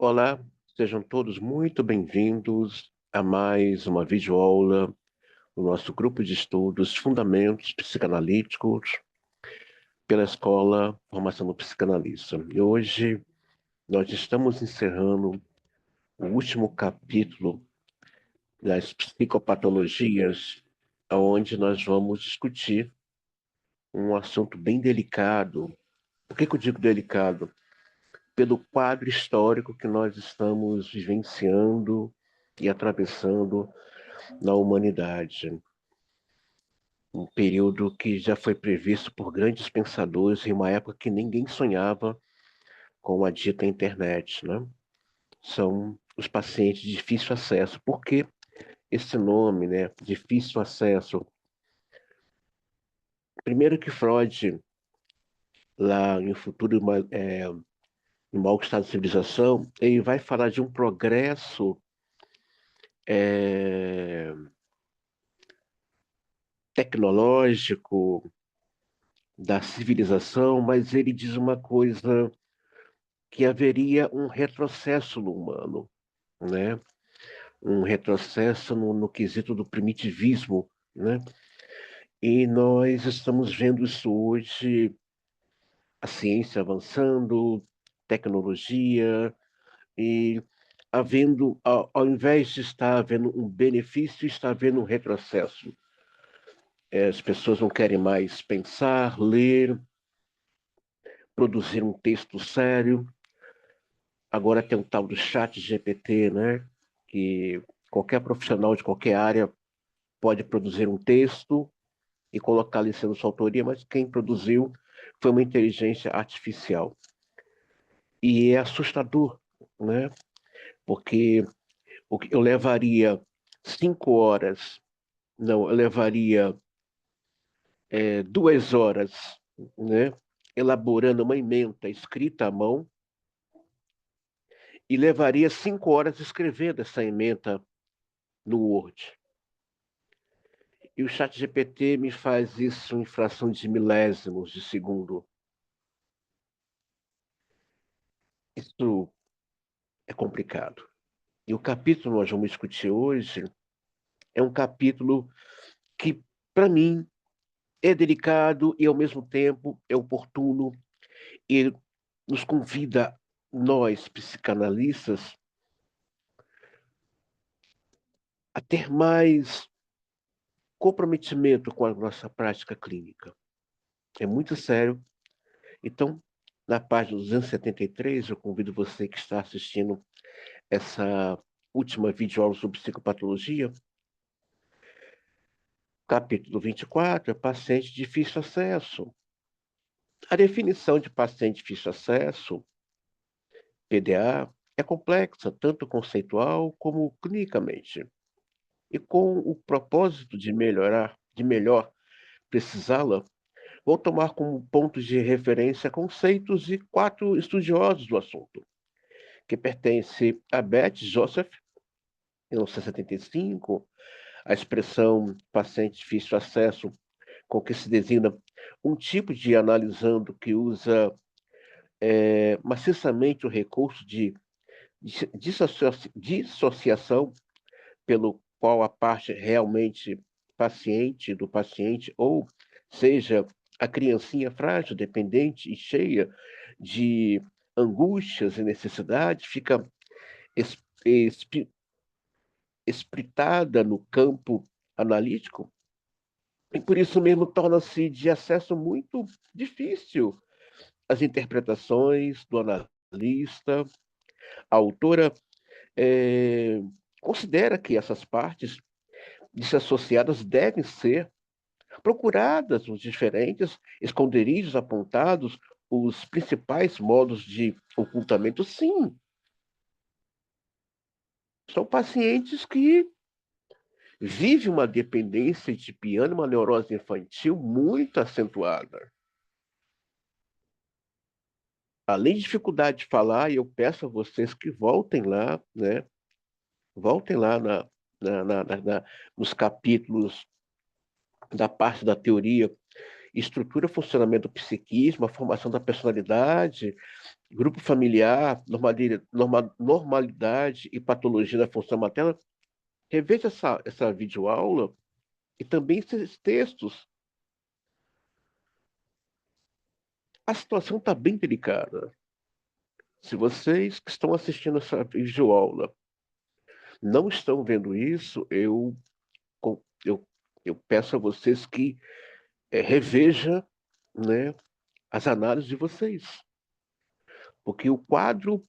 Olá, sejam todos muito bem-vindos a mais uma videoaula do nosso grupo de estudos Fundamentos Psicanalíticos pela Escola Formação do Psicanalista. E hoje nós estamos encerrando o último capítulo das psicopatologias, onde nós vamos discutir um assunto bem delicado. Por que eu digo delicado? Pelo quadro histórico que nós estamos vivenciando e atravessando na humanidade. Um período que já foi previsto por grandes pensadores em uma época que ninguém sonhava com a dita internet, né? São os pacientes de difícil acesso. Por que esse nome, né? Difícil acesso. Primeiro que Freud, lá em O Futuro em Mau Estado de Civilização, ele vai falar de um progresso é, tecnológico da civilização, mas ele diz uma coisa que haveria um retrocesso no humano, né? Um retrocesso no quesito do primitivismo, né? E nós estamos vendo isso hoje, a ciência avançando, tecnologia, e ao invés de estar havendo um benefício, está havendo um retrocesso. As pessoas não querem mais pensar, ler, produzir um texto sério. Agora tem o tal do chat GPT, né? Que qualquer profissional de qualquer área pode produzir um texto e colocar ali sendo sua autoria, mas quem produziu foi uma inteligência artificial. E é assustador, né? Porque eu levaria 5 horas, não, eu levaria 2 horas, né? Elaborando uma ementa escrita à mão e levaria 5 horas escrevendo essa ementa no Word. E o chat GPT me faz isso em fração de milésimos de segundo. Isso é complicado. E o capítulo que nós vamos discutir hoje é um capítulo que, para mim, é delicado e, ao mesmo tempo, é oportuno e nos convida, nós, psicanalistas, a ter mais comprometimento com a nossa prática clínica. É muito sério. Então, na página 273, eu convido você que está assistindo essa última videoaula sobre psicopatologia. Capítulo 24 é paciente de difícil acesso. A definição de paciente de difícil acesso, PDA, é complexa, tanto conceitual como clinicamente. E com o propósito de melhor precisá-la, vou tomar como pontos de referência conceitos de 4 estudiosos do assunto, que pertence a Beth Joseph, em 1975, a expressão paciente de difícil acesso, com que se designa um tipo de analisando que usa maciçamente o recurso de dissociação, pelo qual a parte realmente paciente do paciente, ou seja, a criancinha frágil, dependente e cheia de angústias e necessidades, fica es, espritada no campo analítico, e por isso mesmo torna-se de acesso muito difícil as interpretações do analista. A autora é, considera que essas partes desassociadas devem ser procuradas nos diferentes esconderijos apontados, os principais modos de ocultamento. Sim, são pacientes que vivem uma dependência de piano, uma neurose infantil muito acentuada. Além de dificuldade de falar, e eu peço a vocês que voltem lá, né? Voltem lá nos capítulos da parte da teoria estrutura o funcionamento do psiquismo, a formação da personalidade, grupo familiar, normalidade e patologia da função materna. Reveja essa videoaula e também esses textos. A situação está bem delicada. Se vocês que estão assistindo essa videoaula não estão vendo isso, eu, eu peço a vocês que reveja, né, as análises de vocês. Porque o quadro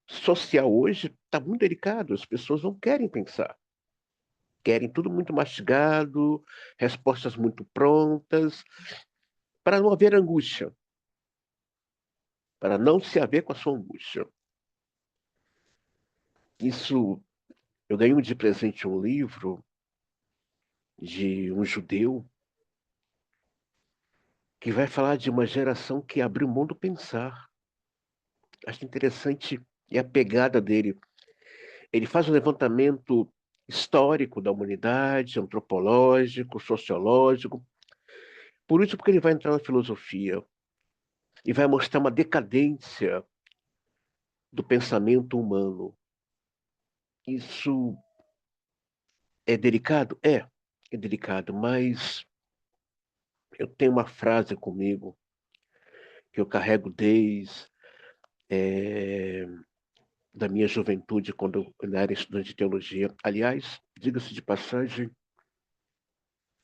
social hoje está muito delicado, as pessoas não querem pensar. Querem tudo muito mastigado, respostas muito prontas, para não haver angústia, para não se haver com a sua angústia. Isso, eu ganhei de presente um livro de um judeu que vai falar de uma geração que abriu mão do pensar. Acho interessante a pegada dele. Ele faz um levantamento histórico da humanidade, antropológico, sociológico. Por isso, porque ele vai entrar na filosofia e vai mostrar uma decadência do pensamento humano. Isso é delicado? É delicado, mas eu tenho uma frase comigo que eu carrego desde da minha juventude, quando eu era estudante de teologia. Aliás, diga-se de passagem,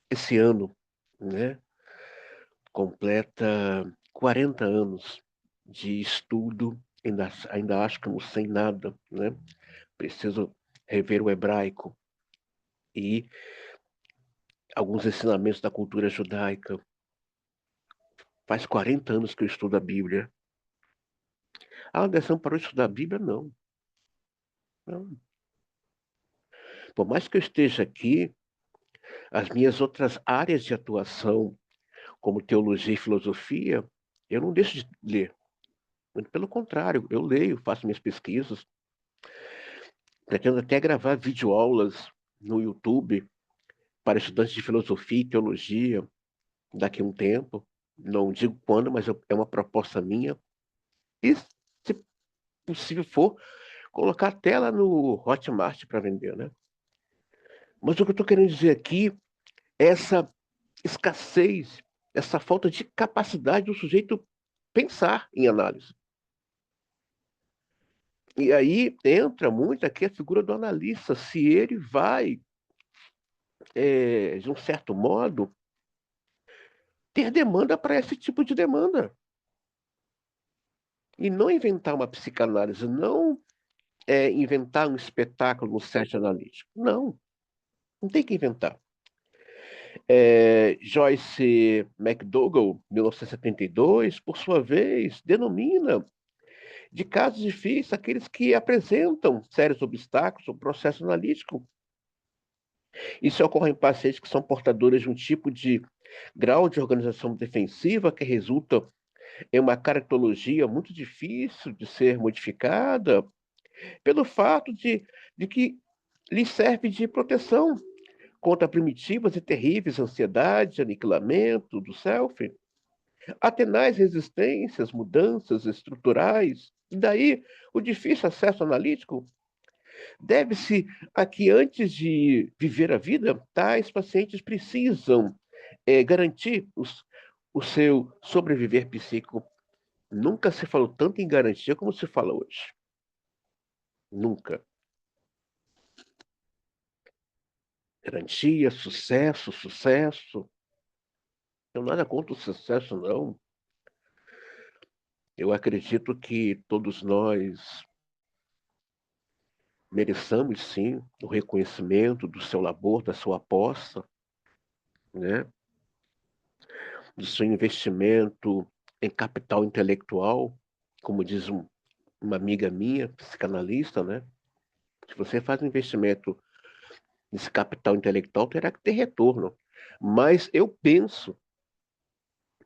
esse ano, né, completa 40 anos de estudo, ainda acho que não sei nada, né? Preciso rever o hebraico e alguns ensinamentos da cultura judaica. Faz 40 anos que eu estudo a Bíblia. Ah, Anderson parou de estudar a Bíblia? Não. Não. Por mais que eu esteja aqui, as minhas outras áreas de atuação, como teologia e filosofia, eu não deixo de ler. Muito pelo contrário, eu leio, faço minhas pesquisas. Pretendo até gravar videoaulas no YouTube para estudantes de filosofia e teologia daqui a um tempo. Não digo quando, mas é uma proposta minha. E, se possível for, colocar a tela no Hotmart para vender, né? Mas o que eu estou querendo dizer aqui é essa escassez, essa falta de capacidade do sujeito pensar em análise. E aí entra muito aqui a figura do analista, se ele vai, de um certo modo, ter demanda para esse tipo de demanda. E não inventar uma psicanálise, não inventar um espetáculo no set analítico. Não, não tem que inventar. Joyce McDougall, 1972, por sua vez, denomina de casos difíceis aqueles que apresentam sérios obstáculos ao processo analítico. Isso ocorre em pacientes que são portadores de um tipo de grau de organização defensiva que resulta em uma caracterologia muito difícil de ser modificada pelo fato de que lhe serve de proteção contra primitivas e terríveis ansiedades, aniquilamento do self, há tenaz resistências, mudanças estruturais, e daí o difícil acesso analítico deve-se a que antes de viver a vida, tais pacientes precisam garantir o seu sobreviver psíquico. Nunca se falou tanto em garantia como se fala hoje. Nunca. Garantia, sucesso, sucesso. Eu nada contra o sucesso, não. Eu acredito que todos nós mereçamos, sim, o reconhecimento do seu labor, da sua aposta, né? Do seu investimento em capital intelectual, como diz uma amiga minha, psicanalista, né? Se você faz um investimento nesse capital intelectual, terá que ter retorno. Mas eu penso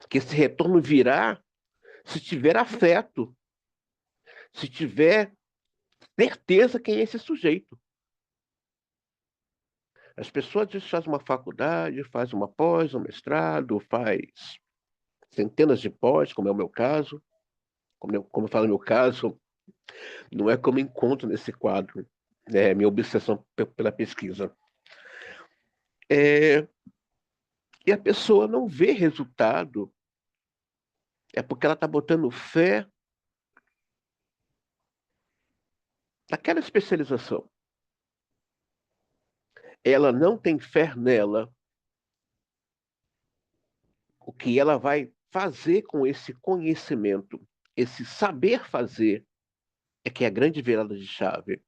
que esse retorno virá se tiver afeto, se tiver certeza quem é esse sujeito. As pessoas às vezes fazem uma faculdade, fazem uma pós, um mestrado, faz centenas de pós, como é o meu caso. Como eu falo no meu caso, não é como encontro nesse quadro, né? Minha obsessão pela pesquisa. É, e a pessoa não vê resultado, é porque ela está botando fé naquela especialização. Ela não tem fé nela, o que ela vai fazer com esse conhecimento, esse saber fazer, é que é a grande virada de chave.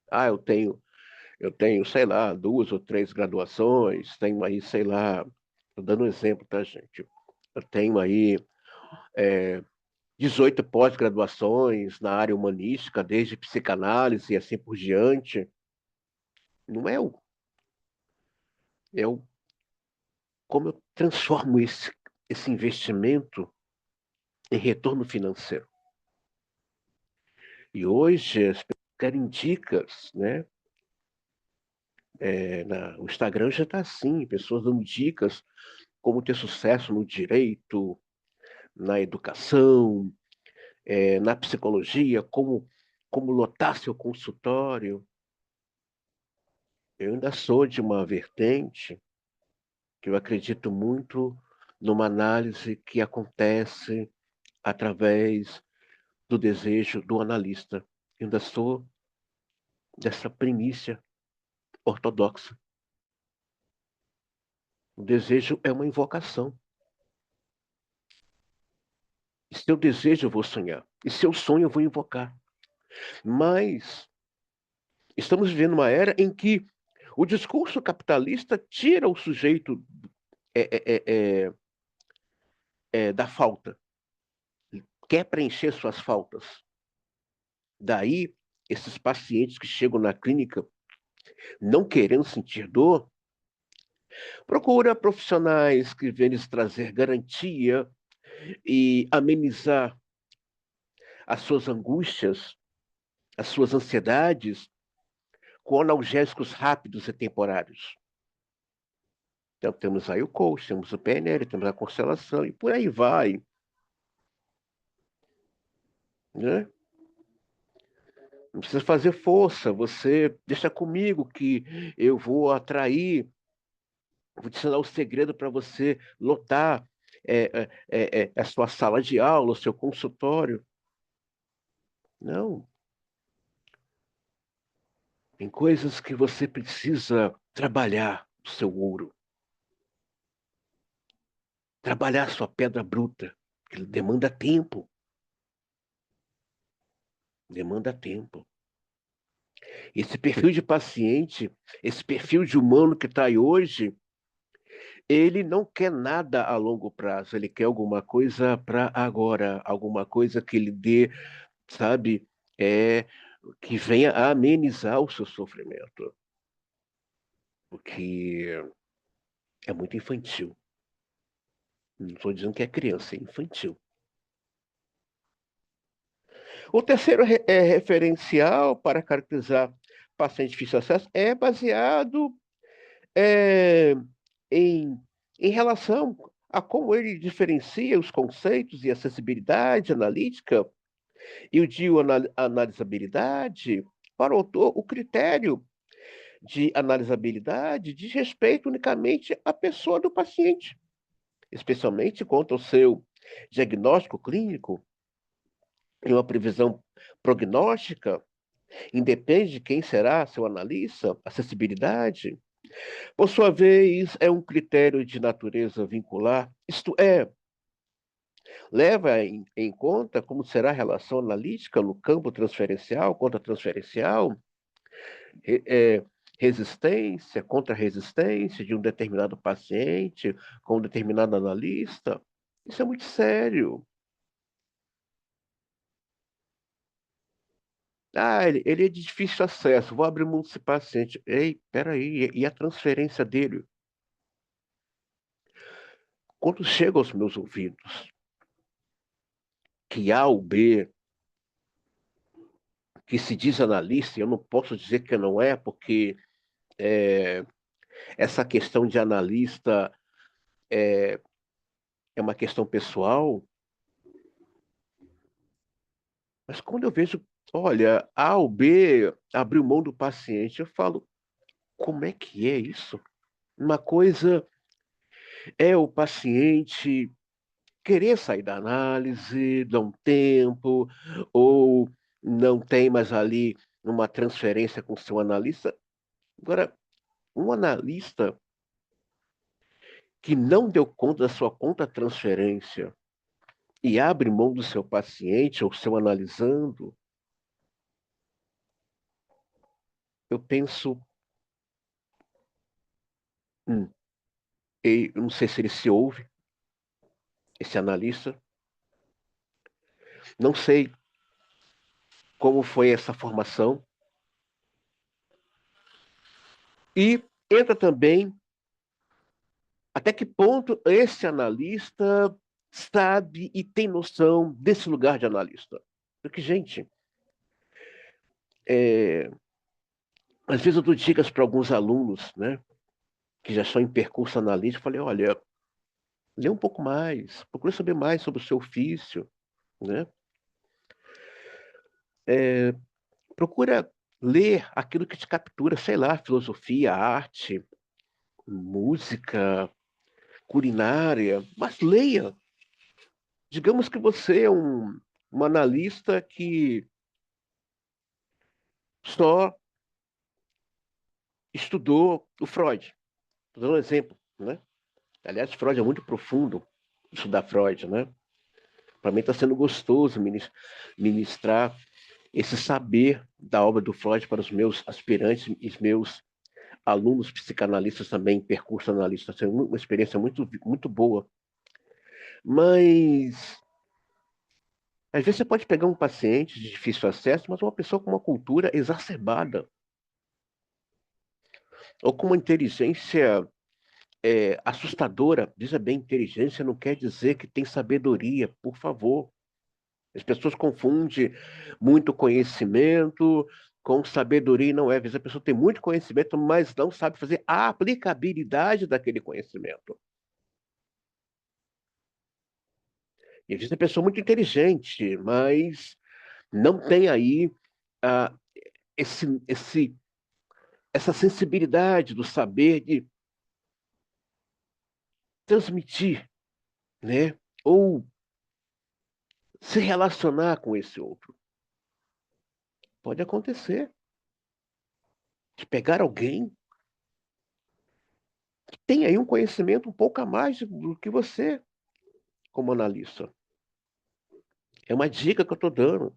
Ah, eu tenho, sei lá, 2 ou 3 graduações, tenho aí, sei lá, tô dando um exemplo, tá, gente? Eu tenho aí 18 pós-graduações na área humanística, desde psicanálise e assim por diante. Não é o como eu transformo esse investimento em retorno financeiro. E hoje as pessoas querem dicas, né? O Instagram já está assim, pessoas dando dicas como ter sucesso no direito, na educação, na psicologia, como lotar seu consultório. Eu ainda sou de uma vertente que eu acredito muito numa análise que acontece através do desejo do analista. Eu ainda sou dessa primícia ortodoxa. O desejo é uma invocação. E se eu desejo, eu vou sonhar. E se eu sonho, eu vou invocar. Mas estamos vivendo uma era em que o discurso capitalista tira o sujeito é, é, é, da falta, quer preencher suas faltas. Daí, esses pacientes que chegam na clínica não querendo sentir dor, procura profissionais que vêm lhes trazer garantia e amenizar as suas angústias, as suas ansiedades, com analgésicos rápidos e temporários. Então, temos aí o coach, temos o PNL, temos a constelação e por aí vai, né? Não precisa fazer força, você deixa comigo que eu vou atrair, vou te ensinar o segredo para você lotar a sua sala de aula, o seu consultório. Não, tem coisas que você precisa trabalhar o seu ouro, trabalhar a sua pedra bruta, que demanda tempo, demanda tempo. Esse perfil de paciente, esse perfil de humano que está aí hoje, ele não quer nada a longo prazo, ele quer alguma coisa para agora, alguma coisa que lhe dê, sabe, que venha a amenizar o seu sofrimento, porque é muito infantil. Não estou dizendo que é criança, é infantil. O terceiro referencial para caracterizar paciente de difícil acesso é baseado é, em, em relação a como ele diferencia os conceitos e acessibilidade analítica e o de analisabilidade. Para o autor, o critério de analisabilidade diz respeito unicamente à pessoa do paciente, especialmente quanto ao seu diagnóstico clínico e uma previsão prognóstica, independe de quem será seu analista, acessibilidade. Por sua vez, é um critério de natureza vincular, isto é, leva em conta como será a relação analítica no campo transferencial, contra-transferencial, é, resistência, contra-resistência de um determinado paciente com um determinado analista. Isso é muito sério. Ah, ele é de difícil acesso, vou abrir mão desse paciente. Ei, peraí, e a transferência dele? Quando chega aos meus ouvidos que A ou B, que se diz analista, eu não posso dizer que não é, porque é, essa questão de analista é uma questão pessoal, mas quando eu vejo, olha, A ou B abriu mão do paciente, eu falo, como é que é isso? Uma coisa é o paciente querer sair da análise, dar um tempo, ou não tem mais ali uma transferência com o seu analista. Agora, um analista que não deu conta da sua conta transferência e abre mão do seu paciente ou seu analisando, eu penso, hum, eu não sei se ele se ouve, esse analista, não sei como foi essa formação, e entra também até que ponto esse analista sabe e tem noção desse lugar de analista. Porque, gente, é, às vezes eu dou dicas para alguns alunos, né, que já estão em percurso analítico, falei, olha, lê um pouco mais, procure saber mais sobre o seu ofício, né? Procura ler aquilo que te captura, sei lá, filosofia, arte, música, culinária, mas leia. Digamos que você é um analista que só estudou o Freud. Estou dando um exemplo, né? Aliás, Freud é muito profundo, estudar Freud, né? Para mim está sendo gostoso ministrar esse saber da obra do Freud para os meus aspirantes e os meus alunos psicanalistas também, percurso analista. Está sendo uma experiência muito, muito boa. Mas, às vezes, você pode pegar um paciente de difícil acesso, mas uma pessoa com uma cultura exacerbada, ou com uma inteligência assustadora. Diz bem, inteligência não quer dizer que tem sabedoria, por favor. As pessoas confundem muito conhecimento com sabedoria e não é. Às vezes a pessoa tem muito conhecimento, mas não sabe fazer a aplicabilidade daquele conhecimento. E às vezes a pessoa é muito inteligente, mas não tem aí ah, esse, esse, essa sensibilidade do saber de transmitir, né? Ou se relacionar com esse outro. Pode acontecer de pegar alguém que tem aí um conhecimento um pouco a mais do que você, como analista. É uma dica que eu estou dando.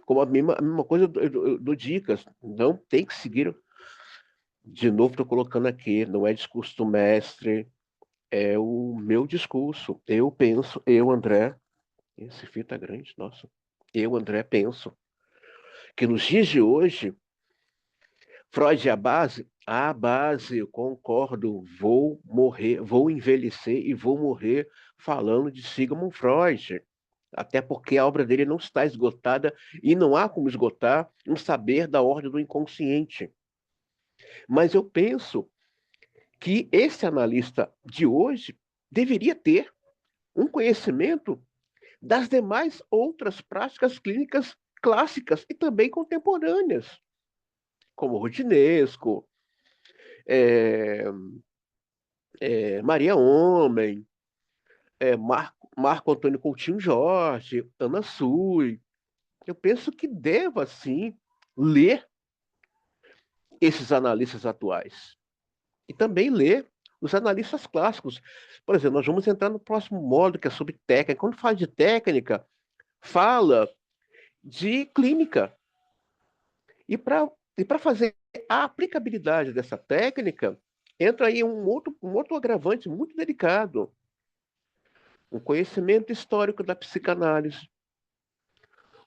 Como a mesma coisa, eu dou dicas. Não tem que seguir. De novo, estou colocando aqui, não é discurso do mestre, é o meu discurso. Eu penso, eu, André, esse fio tá grande, nossa. Eu, André, penso que nos dias de hoje, Freud é a base, eu concordo, vou morrer, vou envelhecer e vou morrer falando de Sigmund Freud. Até porque a obra dele não está esgotada e não há como esgotar um saber da ordem do inconsciente. Mas eu penso que esse analista de hoje deveria ter um conhecimento das demais outras práticas clínicas clássicas e também contemporâneas, como Rodinesco, é, Maria Homem, Marco Antônio Coutinho Jorge, Ana Sui. Eu penso que deva, sim, ler esses analistas atuais e também ler os analistas clássicos. Por exemplo, nós vamos entrar no próximo módulo, que é sobre técnica. Quando fala de técnica, fala de clínica. E para fazer a aplicabilidade dessa técnica, entra aí um outro agravante muito delicado, um conhecimento histórico da psicanálise,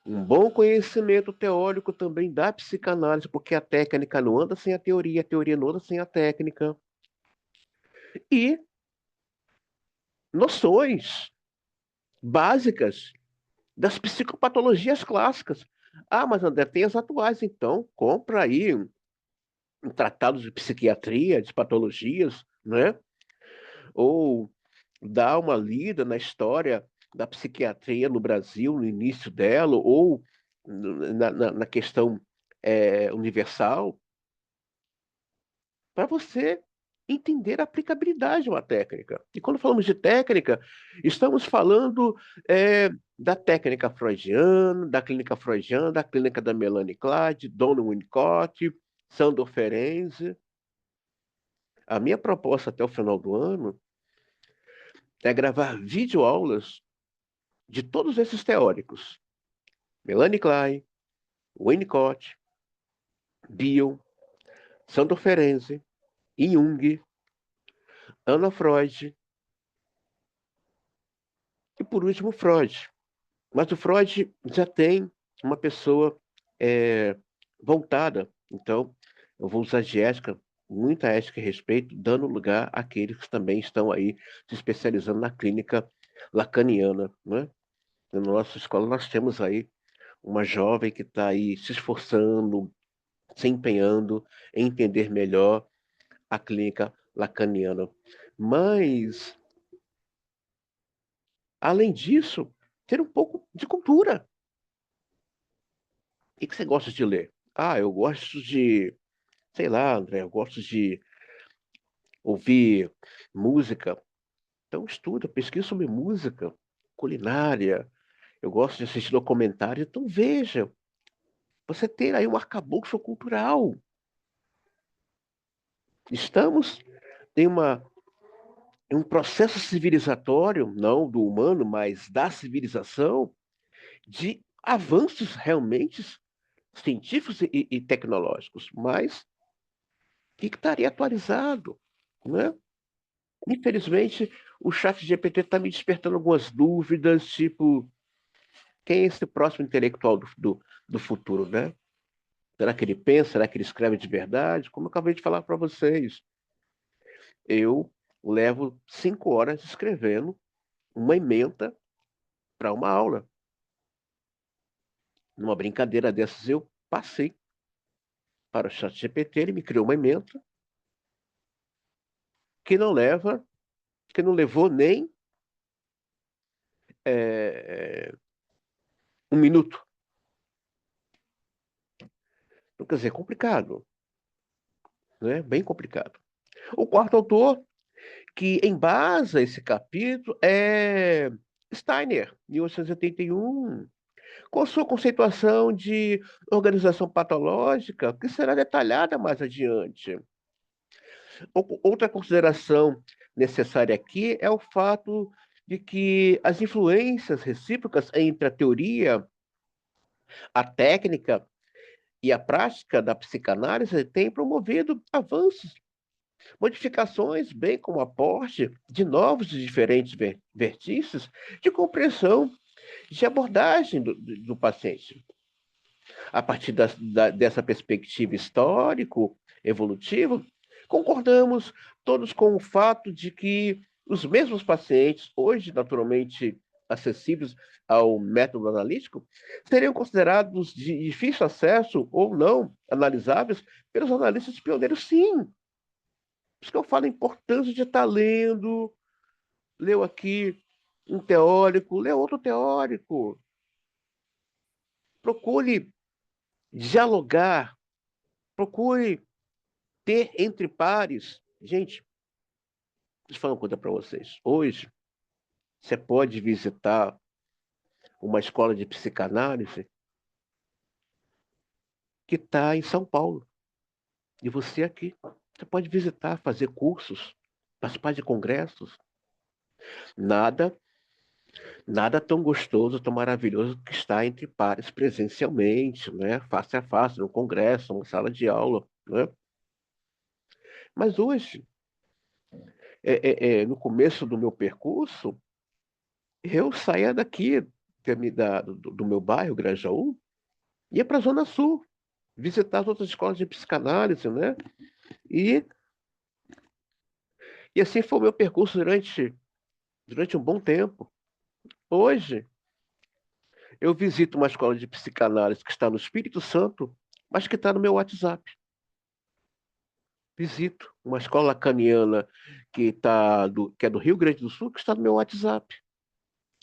um bom conhecimento teórico também da psicanálise, porque a técnica não anda sem a teoria não anda sem a técnica, e noções básicas das psicopatologias clássicas. Ah, mas André, tem as atuais, então compra aí um tratado de psiquiatria, de patologias, né? Ou dá uma lida na história da psiquiatria no Brasil, no início dela, ou na questão universal, para você entender a aplicabilidade de uma técnica. E quando falamos de técnica, estamos falando da técnica freudiana, da clínica da Melanie Klein, Donna Winnicott, Sandor Ferenczi. A minha proposta até o final do ano é gravar videoaulas de todos esses teóricos. Melanie Klein, Winnicott, Bill, Sandor Ferenczi, Jung, Anna Freud e, por último, Freud. Mas o Freud já tem uma pessoa é, voltada. Então, eu vou usar de ética, muita ética e respeito, dando lugar àqueles que também estão aí se especializando na clínica lacaniana. Né? Na nossa escola, nós temos aí uma jovem que está aí se esforçando, se empenhando em entender melhor a clínica lacaniana. Mas, além disso, ter um pouco de cultura. O que você gosta de ler? Ah, eu gosto de, sei lá, André, eu gosto de ouvir música. Então estuda, pesquisa sobre música, culinária. Eu gosto de assistir documentário. Então veja, você tem aí um arcabouço cultural. Estamos em em um processo civilizatório, não do humano, mas da civilização, de avanços realmente científicos e tecnológicos. Mas que estaria atualizado, né? Infelizmente, o chat GPT está me despertando algumas dúvidas, tipo, quem é esse próximo intelectual do futuro, né? Será que ele pensa? Será que ele escreve de verdade? Como eu acabei de falar para vocês, eu levo 5 horas escrevendo uma ementa para uma aula. Numa brincadeira dessas, eu passei para o chat GPT, ele me criou uma ementa que não leva, que não levou nem é, 1 minuto. Então, quer dizer, é complicado, né? Bem complicado. O quarto autor que embasa esse capítulo é Steiner, 1881, com sua conceituação de organização patológica, que será detalhada mais adiante. Outra consideração necessária aqui é o fato de que as influências recíprocas entre a teoria, a técnica e a prática da psicanálise têm promovido avanços, modificações, bem como aporte de novos e diferentes vertices de compreensão, de abordagem do paciente. A partir dessa perspectiva histórico-evolutiva, concordamos todos com o fato de que os mesmos pacientes, hoje naturalmente acessíveis ao método analítico, seriam considerados de difícil acesso ou não analisáveis pelos analistas pioneiros, sim. Por isso que eu falo a importância de estar lendo. Leu aqui um teórico, lê outro teórico. Procure dialogar, procure ter entre pares. Gente, deixa eu falar uma coisa para vocês. Hoje, você pode visitar uma escola de psicanálise que está em São Paulo. E você aqui. Você pode visitar, fazer cursos, participar de congressos. Nada Nada tão gostoso, tão maravilhoso que estar entre pares presencialmente, né? Face a face, no congresso, numa sala de aula, né? Mas hoje, no começo do meu percurso, eu saía daqui, do meu bairro, Grajaú, ia para a Zona Sul, visitar as outras escolas de psicanálise, né? E, e assim foi o meu percurso durante um bom tempo. Hoje, eu visito uma escola de psicanálise que está no Espírito Santo, mas que está no meu WhatsApp. Visito uma escola lacaniana que é do Rio Grande do Sul, que está no meu WhatsApp.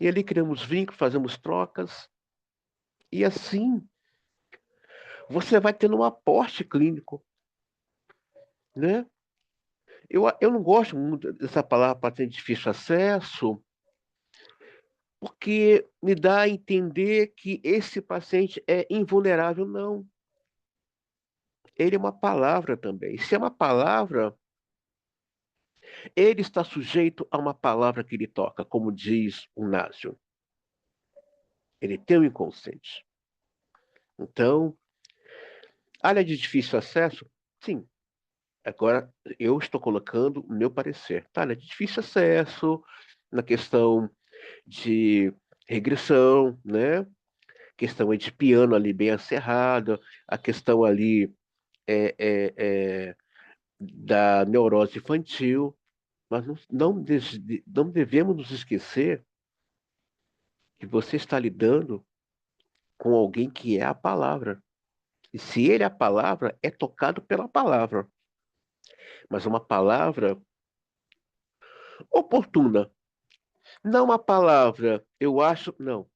E ali criamos vínculos, fazemos trocas. E assim, você vai tendo um aporte clínico, né? Eu não gosto muito dessa palavra paciente de difícil acesso, porque me dá a entender que esse paciente é invulnerável. Não. Ele é uma palavra também. Se é uma palavra, ele está sujeito a uma palavra que ele toca, como diz o Násio. Ele tem um inconsciente. Então, área de difícil acesso, sim. Agora, eu estou colocando o meu parecer. Tá, área de difícil acesso, na questão de regressão, né? Questão aí de piano ali bem acerrado, a questão ali é, é, é, da neurose infantil, mas não devemos nos esquecer que você está lidando com alguém que é a palavra. E se ele é a palavra, é tocado pela palavra. Mas uma palavra oportuna. Não uma palavra, eu acho. Não,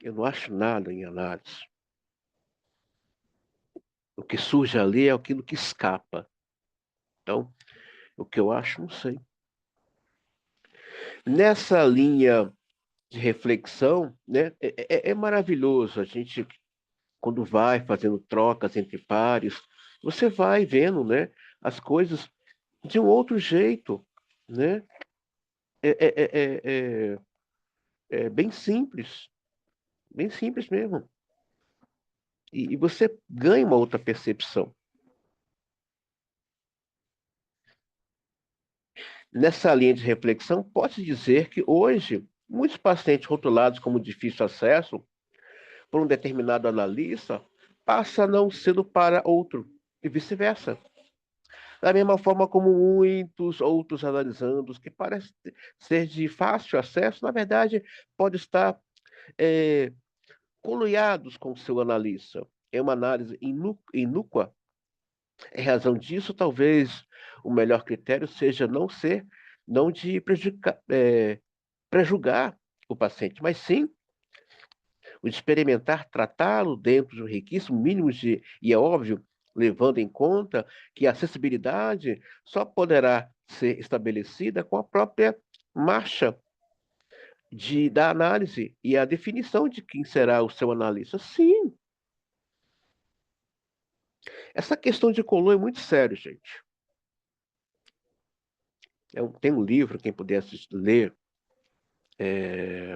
eu não acho nada em análise. O que surge ali é aquilo que escapa. Então, o que eu acho, não sei. Nessa linha de reflexão, né, é maravilhoso a gente, quando vai fazendo trocas entre pares, você vai vendo, né, as coisas de um outro jeito, né? É, é, é, é, é é bem simples mesmo. E você ganha uma outra percepção. Nessa linha de reflexão, pode-se dizer que hoje, muitos pacientes rotulados como difícil acesso por um determinado analista passa a não sendo para outro, e vice-versa. Da mesma forma como muitos outros analisandos que parecem ser de fácil acesso, na verdade, pode estar é, coluiados com o seu analista. É uma análise inúqua. Em razão disso, talvez o melhor critério seja não de prejugar o paciente, mas sim o de experimentar tratá-lo dentro de um riquíssimo mínimo e é óbvio, levando em conta que a acessibilidade só poderá ser estabelecida com a própria marcha da análise e a definição de quem será o seu analista. Sim, essa questão de color é muito sério, gente. Tem um livro, quem pudesse ler, é,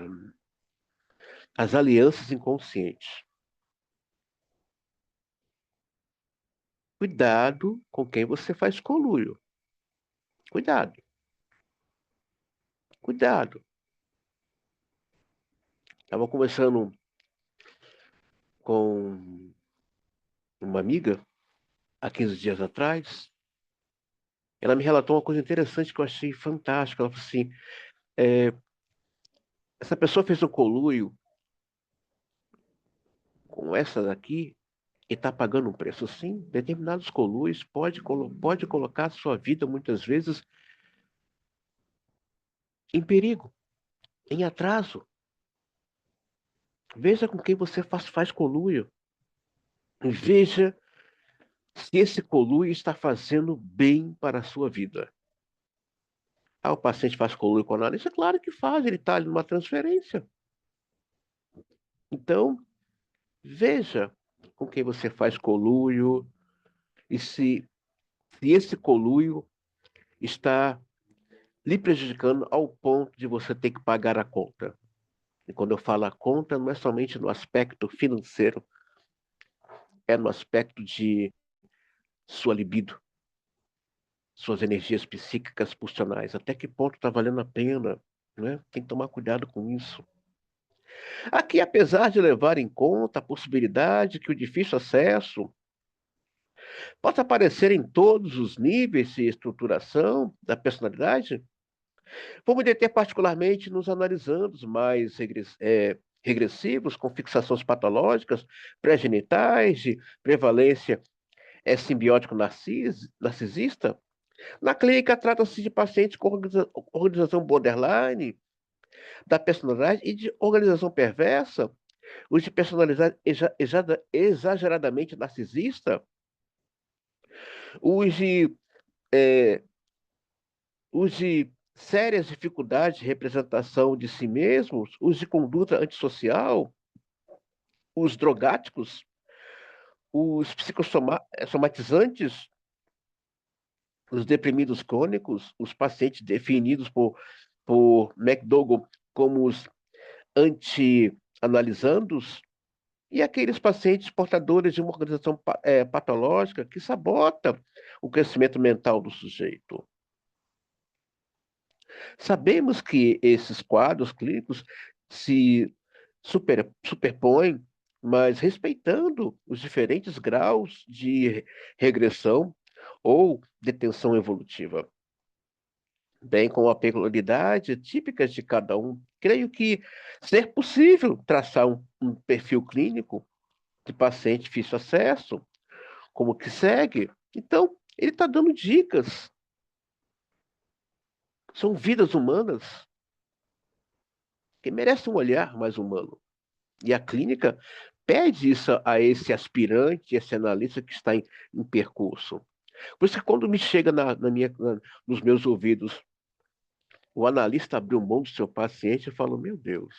As Alianças Inconscientes. Cuidado com quem você faz conluio. Cuidado, cuidado. Estava conversando com uma amiga há 15 dias atrás. Ela me relatou uma coisa interessante que eu achei fantástica. Ela falou assim: é, essa pessoa fez um conluio com essa daqui e está pagando um preço. Sim, determinados conluios pode colocar a sua vida, muitas vezes, em perigo, em atraso. Veja com quem você faz conluio. Veja se esse conluio está fazendo bem para a sua vida. Ah, o paciente faz conluio com analista? Claro que faz, ele está ali numa transferência. Então, veja com quem você faz conluio e se esse conluio está lhe prejudicando ao ponto de você ter que pagar a conta. E quando eu falo a conta, não é somente no aspecto financeiro, é no aspecto de sua libido, suas energias psíquicas pulsionais. Até que ponto está valendo a pena, né? Tem que tomar cuidado com isso. Aqui, apesar de levar em conta a possibilidade que o difícil acesso possa aparecer em todos os níveis de estruturação da personalidade, vamos deter particularmente nos analisandos mais regressivos, com fixações patológicas, pré-genitais, de prevalência é simbiótico narcisista. Na clínica, trata-se de pacientes com organização borderline, da personalidade e de organização perversa, os de personalidade exageradamente narcisista, os de, é, os de sérias dificuldades de representação de si mesmos, os de conduta antissocial, os drogáticos, os psicossomatizantes, os deprimidos crônicos, os pacientes definidos por McDougall como os anti-analisandos, e aqueles pacientes portadores de uma organização patológica que sabota o crescimento mental do sujeito. Sabemos que esses quadros clínicos se superpõem, mas respeitando os diferentes graus de regressão ou detenção evolutiva, bem como a peculiaridade típicas de cada um. Creio que ser possível traçar um perfil clínico de paciente de difícil acesso, como que segue. Então, ele está dando dicas. São vidas humanas que merecem um olhar mais humano. E a clínica pede isso a esse aspirante, esse analista que está em percurso. Por isso que quando me chega nos meus ouvidos, o analista abriu mão do seu paciente, eu falo, meu Deus,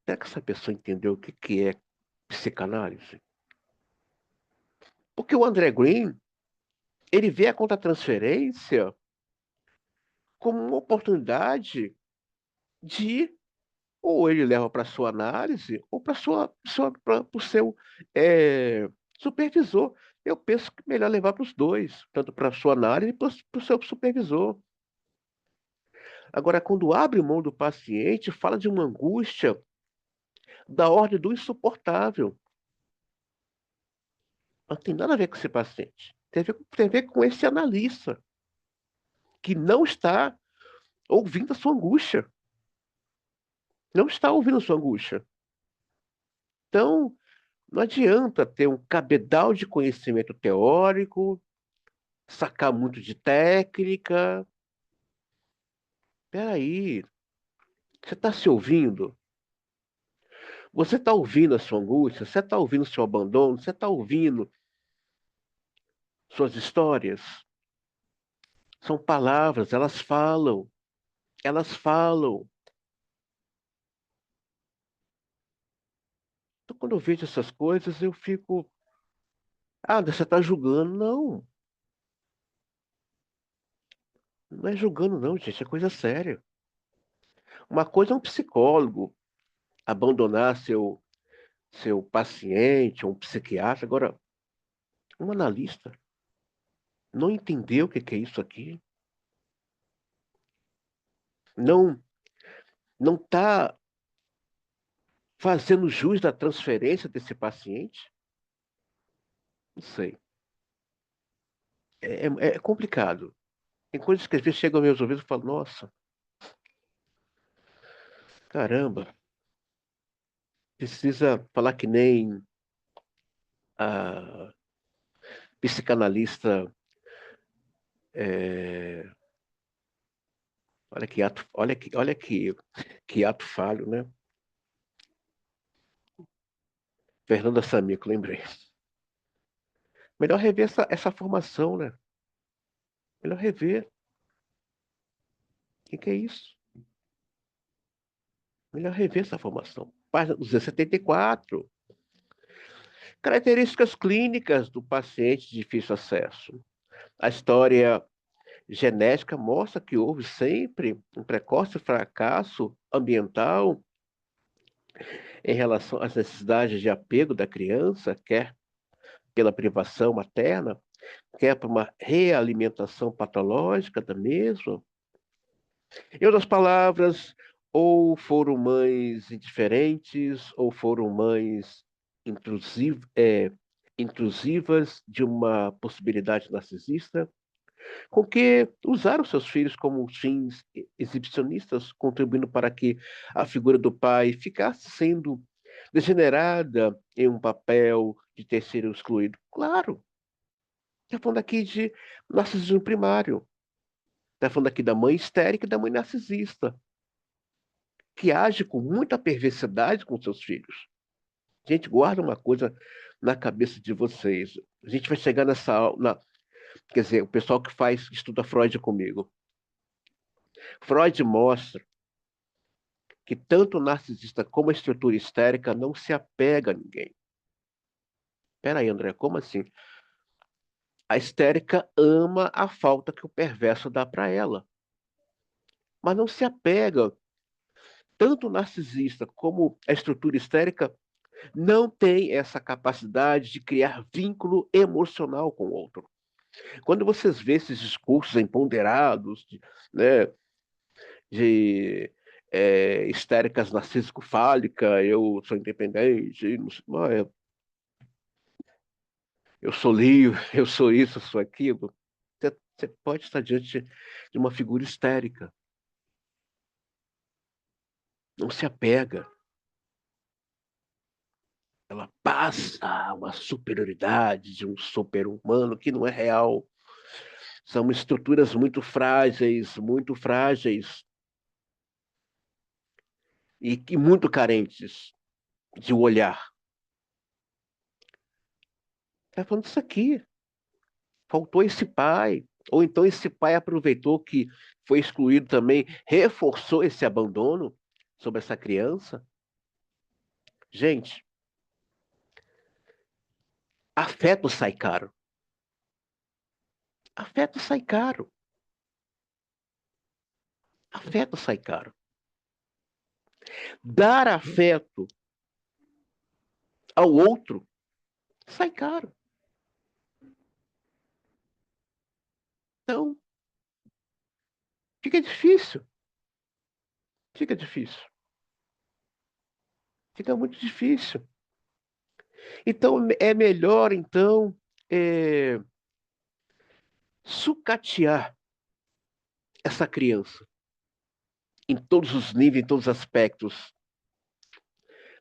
será que essa pessoa entendeu o que é psicanálise? Porque o André Green, ele vê a contra-transferência como uma oportunidade de ou ele leva para sua análise ou para o seu é, supervisor. Eu penso que é melhor levar para os dois, tanto para a sua análise e para o seu supervisor. Agora, quando abre mão do paciente, fala de uma angústia da ordem do insuportável. Não tem nada a ver com esse paciente. Tem a ver com esse analista que não está ouvindo a sua angústia. Não está ouvindo a sua angústia. Então, não adianta ter um cabedal de conhecimento teórico, sacar muito de técnica. Peraí, você está se ouvindo? Você está ouvindo a sua angústia? Você está ouvindo o seu abandono? Você está ouvindo suas histórias? São palavras, elas falam. Elas falam. Então, quando eu vejo essas coisas, eu fico. Ah, você está julgando. Não, não é julgando, não, gente. É coisa séria. Uma coisa é um psicólogo abandonar seu paciente, um psiquiatra. Agora, um analista não entendeu o que é isso aqui. Não não está fazendo jus da transferência desse paciente? Não sei. É complicado. Tem coisas que às vezes chegam aos meus ouvidos e eu falo, nossa, caramba, precisa falar que nem a psicanalista. é, que ato falho, né? Fernanda Samico, lembrei. Melhor rever essa formação, né? Melhor rever. O que é isso? Melhor rever essa formação. Página 274. Características clínicas do paciente de difícil acesso. A história genética mostra que houve sempre um precoce fracasso ambiental em relação às necessidades de apego da criança, quer pela privação materna, quer por uma realimentação patológica da mesma. Em outras palavras, ou foram mães indiferentes, ou foram mães intrusivas de uma possibilidade narcisista, com que usaram seus filhos como fins exibicionistas, contribuindo para que a figura do pai ficasse sendo degenerada em um papel de ter sido excluído? Claro. Está falando aqui de narcisismo primário. Está falando aqui da mãe histérica e da mãe narcisista, que age com muita perversidade com seus filhos. Gente, guarda uma coisa na cabeça de vocês. A gente vai chegar quer dizer, o pessoal que estuda Freud comigo. Freud mostra que tanto o narcisista como a estrutura histérica não se apega a ninguém. Peraí, André, como assim? A histérica ama a falta que o perverso dá para ela, mas não se apega. Tanto o narcisista como a estrutura histérica não tem essa capacidade de criar vínculo emocional com o outro. Quando vocês vê esses discursos empoderados, né, de histéricas narcísico-fálica, eu sou independente, eu sou livre, eu sou isso, eu sou aquilo, você pode estar diante de uma figura histérica. Não se apega. Ela passa uma superioridade de um super-humano que não é real. São estruturas muito frágeis e muito carentes de olhar. Está falando isso aqui. Faltou esse pai. Ou então esse pai aproveitou que foi excluído também, reforçou esse abandono sobre essa criança. Gente, afeto sai caro. Afeto sai caro. Afeto sai caro. Dar afeto ao outro sai caro. Então, fica difícil. Fica difícil. Fica muito difícil. Então, é melhor, então, é, sucatear essa criança em todos os níveis, em todos os aspectos,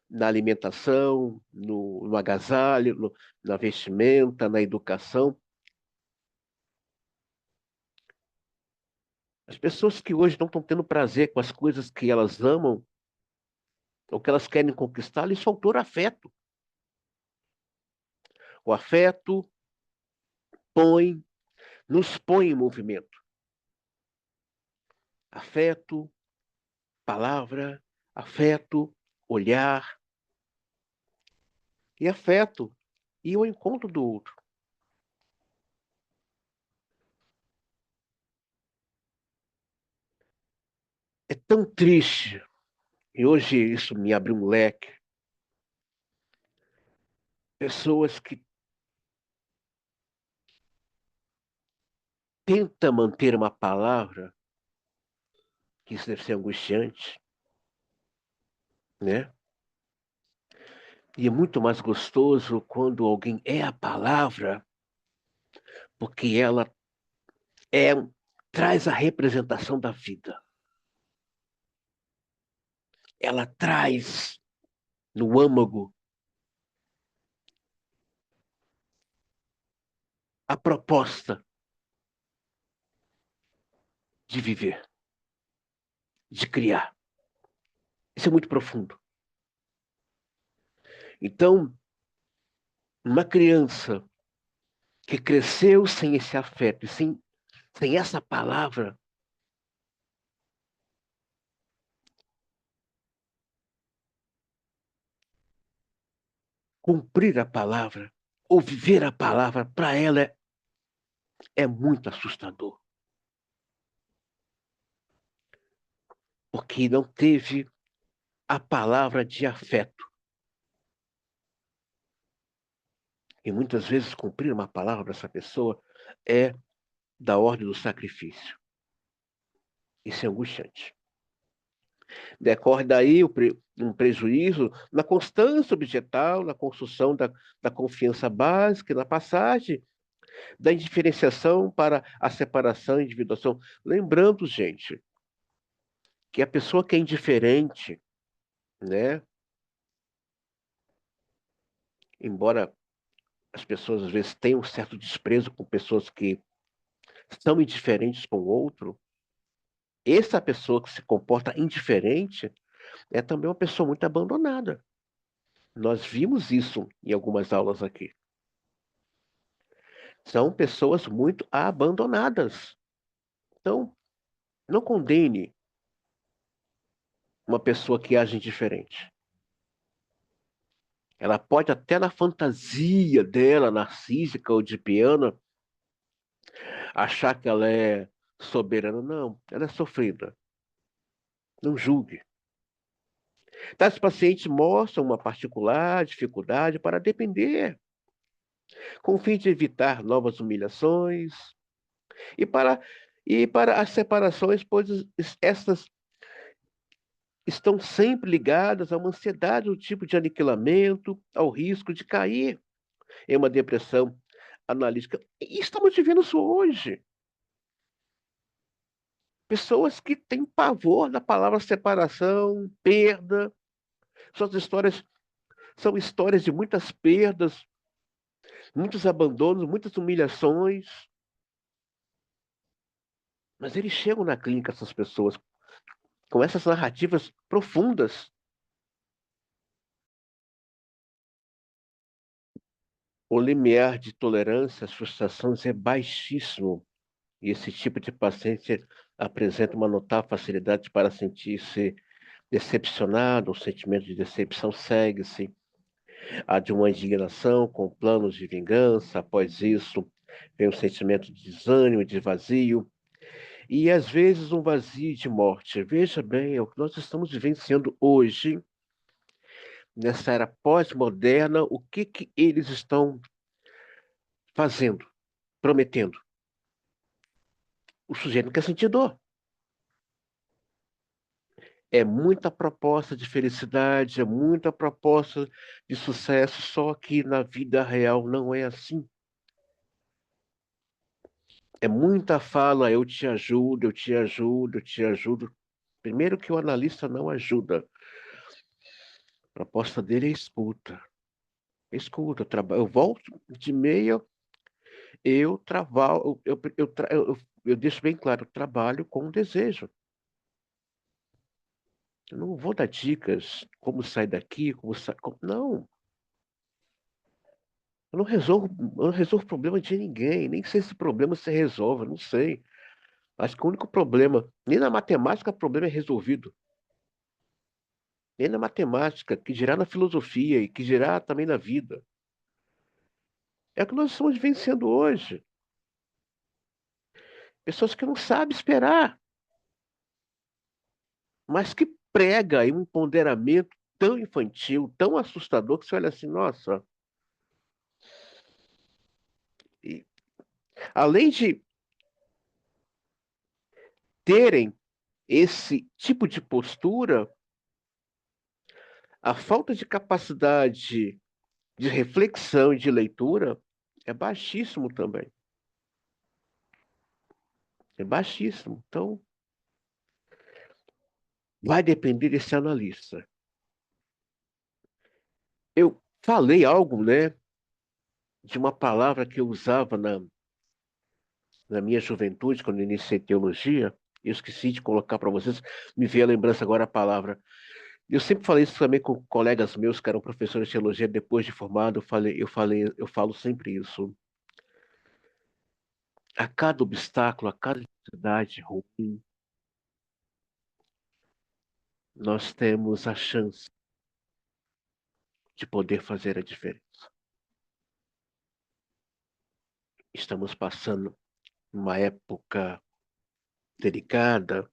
na alimentação, no agasalho, na vestimenta, na educação. As pessoas que hoje não estão tendo prazer com as coisas que elas amam, ou que elas querem conquistar, lhes faltou afeto. O afeto nos põe em movimento. Afeto, palavra, afeto, olhar e afeto e o encontro do outro. É tão triste, e hoje isso me abre um leque. Pessoas que tentam manter uma palavra, que isso deve ser angustiante, né? E é muito mais gostoso quando alguém é a palavra, porque ela é, traz a representação da vida. Ela traz no âmago a proposta de viver, de criar. Isso é muito profundo. Então, uma criança que cresceu sem esse afeto, sem essa palavra, cumprir a palavra, ou viver a palavra, para ela é muito assustador. Porque não teve a palavra de afeto. E muitas vezes cumprir uma palavra para essa pessoa é da ordem do sacrifício. Isso é angustiante. Decorre daí um prejuízo na constância objetal, na construção da confiança básica, na passagem da indiferenciação para a separação e individuação. Lembrando, gente, que a pessoa que é indiferente, né, embora As pessoas, às vezes, têm um certo desprezo com pessoas que são indiferentes com o outro. Essa pessoa que se comporta indiferente é também uma pessoa muito abandonada. Nós vimos isso em algumas aulas aqui. São pessoas muito abandonadas. Então, não condene uma pessoa que age indiferente. Ela pode até na fantasia dela, narcísica ou de piano, achar que ela é soberana. Não, ela é sofrida. Não julgue. Tais pacientes mostram uma particular dificuldade para depender, com o fim de evitar novas humilhações e para as separações, pois estas estão sempre ligadas a uma ansiedade, um tipo de aniquilamento, ao risco de cair em uma depressão analítica. E estamos vivendo isso hoje. Pessoas que têm pavor da palavra separação, perda. Suas histórias são histórias de muitas perdas, muitos abandonos, muitas humilhações. Mas eles chegam na clínica, essas pessoas, com essas narrativas profundas. O limiar de tolerância às frustrações é baixíssimo. E esse tipo de paciente apresenta uma notável facilidade para sentir-se decepcionado, o sentimento de decepção segue-se a de uma indignação com planos de vingança. Após isso, vem o sentimento de desânimo, de vazio, e às vezes um vazio de morte. Veja bem, é o que nós estamos vivenciando hoje, nessa era pós-moderna, o que que eles estão fazendo, prometendo. O sujeito não quer sentir dor. É muita proposta de felicidade, é muita proposta de sucesso, só que na vida real não é assim. É muita fala, eu te ajudo, eu te ajudo, eu te ajudo. Primeiro que o analista não ajuda. A proposta dele é escuta. Escuta, eu volto de meia, eu trabalho, eu deixo bem claro, eu trabalho com desejo. Eu não vou dar dicas como sair daqui, não. Eu não resolvo problema de ninguém, nem sei se problema se resolve, não sei. Acho que o único problema, nem na matemática o problema é resolvido. Nem na matemática, que dirá na filosofia e que dirá também na vida. É o que nós estamos vivenciando hoje. Pessoas que não sabem esperar, mas que prega aí um empoderamento tão infantil, tão assustador, que você olha assim, nossa. E, além de terem esse tipo de postura, a falta de capacidade de reflexão e de leitura é baixíssimo também. É baixíssimo. Então, vai depender desse analista. Eu falei algo, né, de uma palavra que eu usava na minha juventude, quando eu iniciei teologia. Eu esqueci de colocar para vocês, me veio a lembrança agora a palavra. Eu sempre falei isso também com colegas meus que eram professores de teologia depois de formado. Eu falo sempre isso. A cada obstáculo, a cada dificuldade ruim, nós temos a chance de poder fazer a diferença. Estamos passando uma época delicada,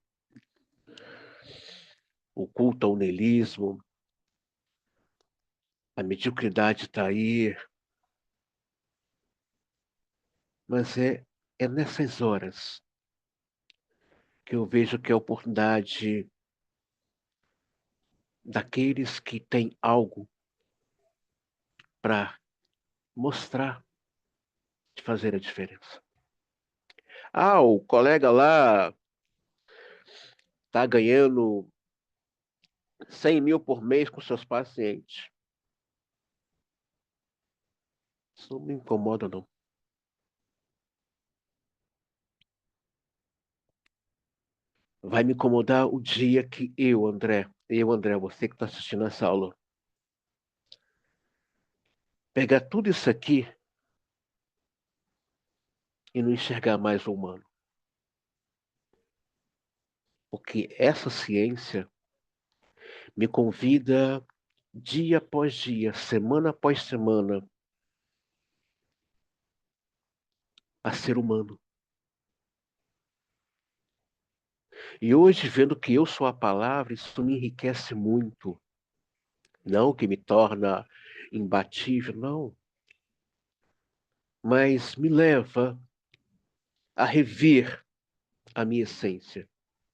o culto ao niilismo, a mediocridade está aí, mas é nessas horas que eu vejo que é a oportunidade daqueles que têm algo para mostrar, de fazer a diferença. Ah, o colega lá está ganhando 100 mil por mês com seus pacientes. Isso não me incomoda, não. Vai me incomodar o dia que eu, André, você que está assistindo essa aula, pegar tudo isso aqui e não enxergar mais o humano. Porque essa ciência me convida dia após dia, semana após semana, a ser humano. E hoje, vendo que eu sou a palavra, isso me enriquece muito. Não que me torna imbatível, não. Mas me leva a rever a minha essência.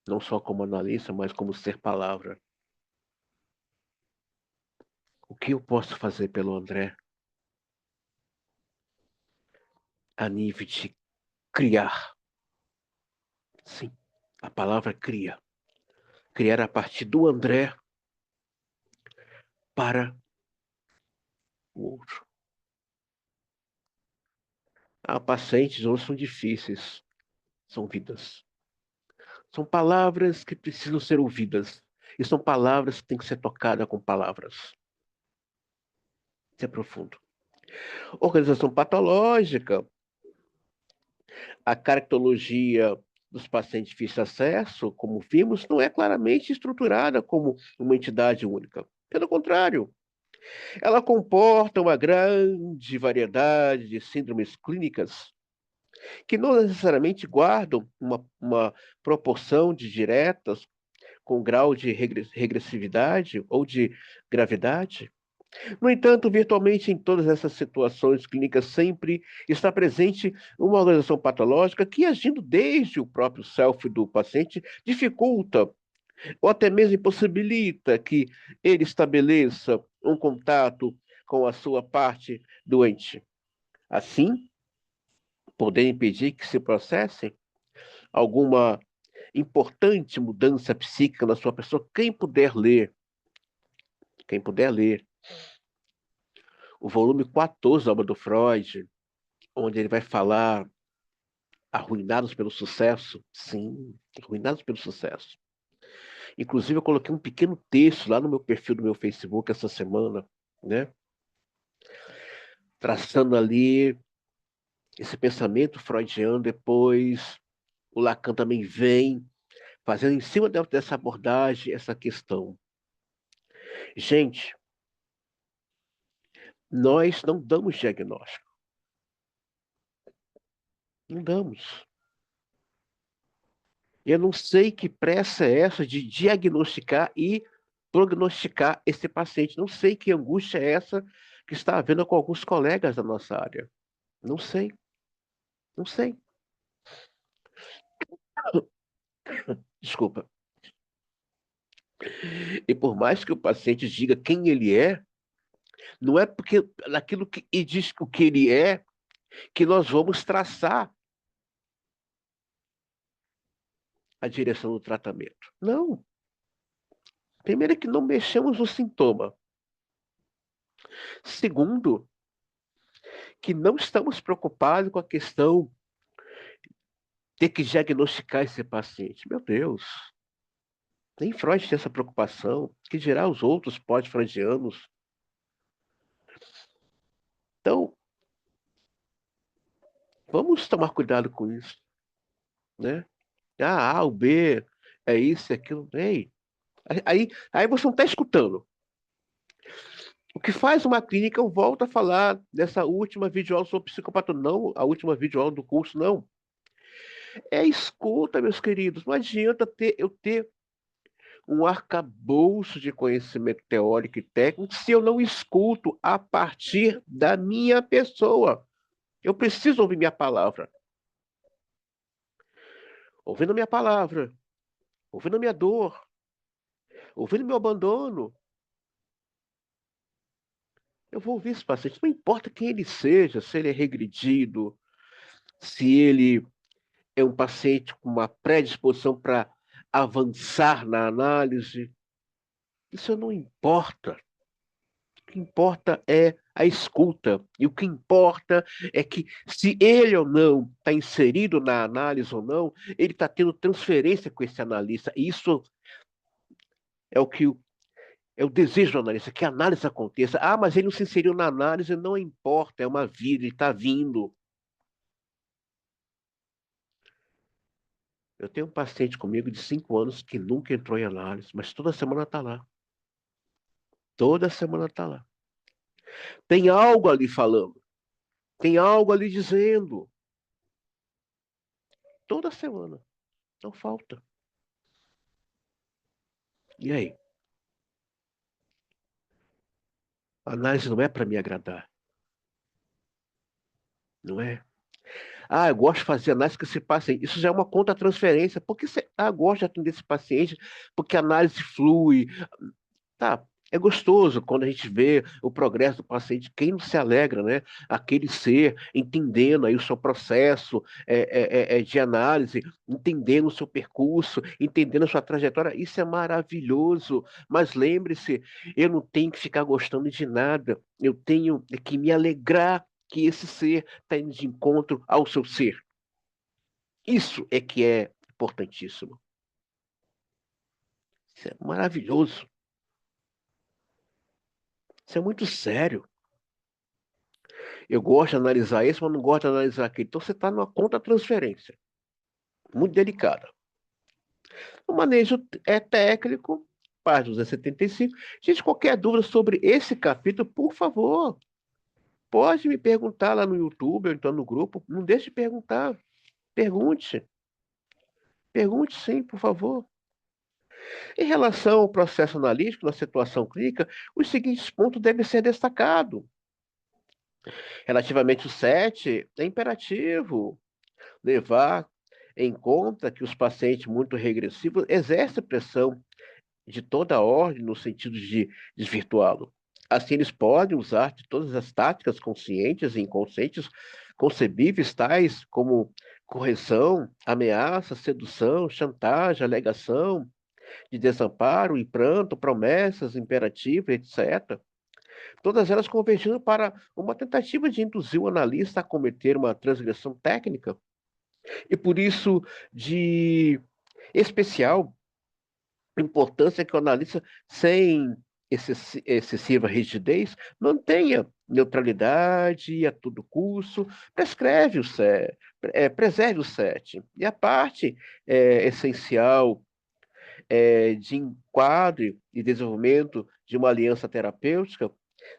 Não só como analista, mas como ser palavra. O que eu posso fazer pelo André a nível de criar? Sim, a palavra cria. Criar a partir do André para o outro. Pacientes hoje são difíceis, são vidas. São palavras que precisam ser ouvidas. E são palavras que têm que ser tocadas com palavras. Isso é profundo. Organização patológica, a caracterologia dos pacientes de difícil acesso, como vimos, não é claramente estruturada como uma entidade única. Pelo contrário, ela comporta uma grande variedade de síndromes clínicas que não necessariamente guardam uma proporção de diretas com grau de regressividade ou de gravidade. No entanto, virtualmente em todas essas situações clínicas sempre está presente uma organização patológica que, agindo desde o próprio self do paciente, dificulta ou até mesmo impossibilita que ele estabeleça um contato com a sua parte doente. Assim, poder impedir que se processe alguma importante mudança psíquica na sua pessoa. Quem puder ler o volume 14 da obra do Freud, onde ele vai falar arruinados pelo sucesso, sim, arruinados pelo sucesso. Inclusive, eu coloquei um pequeno texto lá no meu perfil do meu Facebook essa semana, né? Traçando ali esse pensamento freudiano. Depois, o Lacan também vem fazendo em cima dessa abordagem essa questão. Gente, nós não damos diagnóstico. Não damos. Eu não sei que pressa é essa de diagnosticar e prognosticar esse paciente. Não sei que angústia é essa que está havendo com alguns colegas da nossa área. Não sei, não sei. Desculpa. E por mais que o paciente diga quem ele é, não é porque naquilo que ele diz o que ele é que nós vamos traçar a direção do tratamento. Não. Primeiro é que não mexemos no sintoma. Segundo, que não estamos preocupados com a questão ter que diagnosticar esse paciente. Meu Deus, nem Freud tinha essa preocupação, que dirá os outros pós-freudianos. Então, vamos tomar cuidado com isso, né? A, o B, é isso, é aquilo. Ei, aí você não está escutando. O que faz uma clínica, eu volto a falar dessa última videoaula sobre psicopata, não a última videoaula do curso, não. É escuta, meus queridos. Não adianta eu ter um arcabouço de conhecimento teórico e técnico se eu não escuto a partir da minha pessoa. Eu preciso ouvir minha palavra. Ouvindo minha palavra, ouvindo minha dor, ouvindo meu abandono, eu vou ouvir esse paciente. Não importa quem ele seja, se ele é regredido, se ele é um paciente com uma predisposição para avançar na análise. Isso não importa. O que importa é a escuta. E o que importa é que se ele ou não está inserido na análise ou não, ele está tendo transferência com esse analista. E isso é o que é o desejo do analista, que a análise aconteça. Ah, mas ele não se inseriu na análise, não importa, é uma vida, ele está vindo. Eu tenho um paciente comigo de 5 anos que nunca entrou em análise, mas toda semana está lá. Toda semana está lá. Tem algo ali falando, tem algo ali dizendo. Toda semana, não falta. E aí? A análise não é para me agradar, não é? Ah, eu gosto de fazer análise que esse paciente. Isso já é uma contra-transferência. Porque você, eu gosto de atender esse paciente, porque a análise flui. Tá, é gostoso quando a gente vê o progresso do paciente. Quem não se alegra, né? Aquele ser entendendo aí o seu processo de análise, entendendo o seu percurso, entendendo a sua trajetória. Isso é maravilhoso. Mas lembre-se, eu não tenho que ficar gostando de nada. Eu tenho que me alegrar que esse ser está indo de encontro ao seu ser. Isso é que é importantíssimo. Isso é maravilhoso. Isso é muito sério. Eu gosto de analisar esse, mas não gosto de analisar aquele. Então você está numa contra-transferência, muito delicada. O manejo é técnico, página 275. Gente, qualquer dúvida sobre esse capítulo, por favor, pode me perguntar lá no YouTube ou então no grupo. Não deixe de perguntar. Pergunte. Pergunte sim, por favor. Em relação ao processo analítico na situação clínica, os seguintes pontos devem ser destacados. Relativamente o 7, é imperativo levar em conta que os pacientes muito regressivos exercem pressão de toda a ordem no sentido de desvirtuá-lo. Assim, eles podem usar de todas as táticas conscientes e inconscientes concebíveis, tais como correção, ameaça, sedução, chantagem, alegação de desamparo e pranto, promessas, imperativos, etc. Todas elas convergindo para uma tentativa de induzir o analista a cometer uma transgressão técnica e por isso de especial importância que o analista, sem excessiva rigidez, mantenha neutralidade a todo custo, preserve o set. E a parte essencial de enquadre e desenvolvimento de uma aliança terapêutica,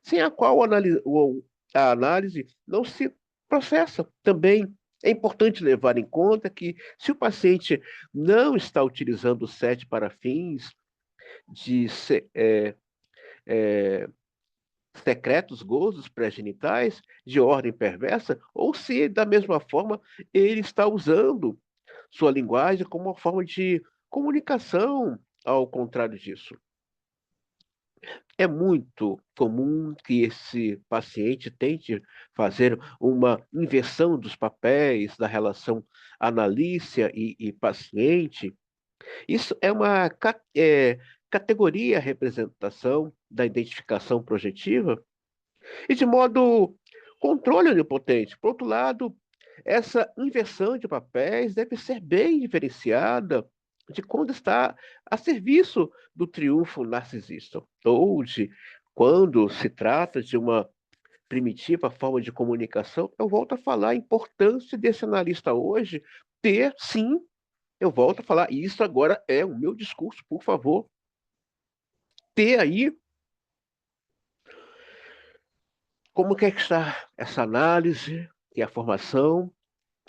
sem a qual a análise não se processa. Também é importante levar em conta que, se o paciente não está utilizando o SET para fins de é, secretos gozos pré-genitais de ordem perversa, ou se, da mesma forma, ele está usando sua linguagem como uma forma de comunicação, ao contrário disso. É muito comum que esse paciente tente fazer uma inversão dos papéis da relação analícia e paciente. Isso é uma categoria representação da identificação projetiva e de modo controle onipotente. Por outro lado, essa inversão de papéis deve ser bem diferenciada de quando está a serviço do triunfo narcisista, ou de quando se trata de uma primitiva forma de comunicação. Eu volto a falar a importância desse analista hoje ter, sim, eu volto a falar, e isso agora é o meu discurso, por favor, ter aí como que está essa análise, e a formação,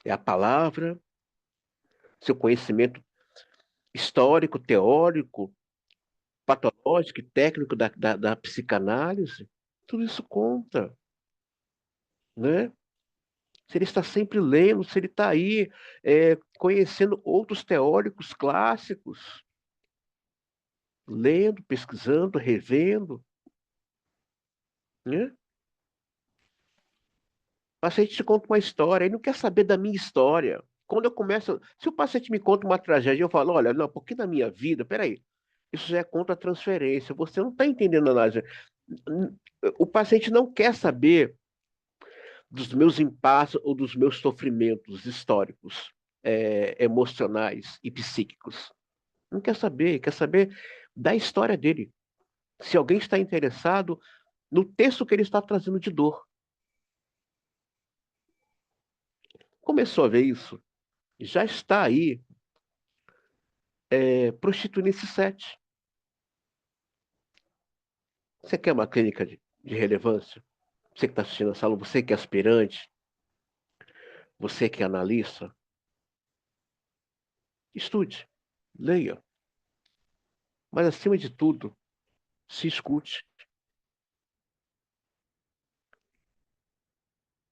é a palavra, seu conhecimento histórico, teórico, patológico e técnico da psicanálise, tudo isso conta, né? Se ele está sempre lendo, se ele está aí conhecendo outros teóricos clássicos, lendo, pesquisando, revendo, né? O paciente te conta uma história, ele não quer saber da minha história. Quando eu começo, se o paciente me conta uma tragédia, eu falo, olha, não, porque na minha vida, peraí, isso já é contra a transferência, você não está entendendo a análise. O paciente não quer saber dos meus impasses ou dos meus sofrimentos históricos, emocionais e psíquicos. Não quer saber da história dele. Se alguém está interessado no texto que ele está trazendo de dor. Começou a ver isso? Já está aí prostituindo esse set. Você quer uma clínica de relevância? Você que está assistindo a sala, você que é aspirante, você que é analista, estude, leia. Mas, acima de tudo, se escute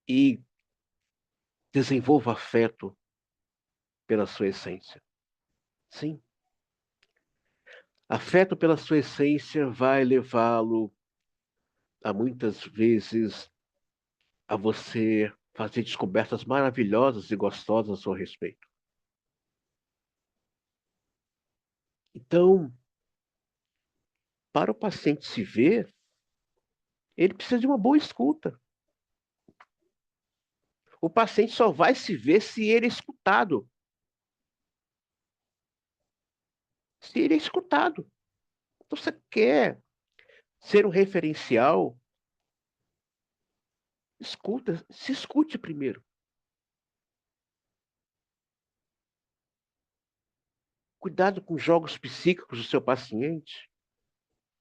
e desenvolva afeto pela sua essência. Sim, afeto pela sua essência vai levá-lo a muitas vezes a você fazer descobertas maravilhosas e gostosas a seu respeito. Então, para o paciente se ver, ele precisa de uma boa escuta. O paciente só vai se ver se ele é escutado. Se ele é escutado. Então, você quer ser um referencial? Escuta, se escute primeiro. Cuidado com os jogos psíquicos do seu paciente.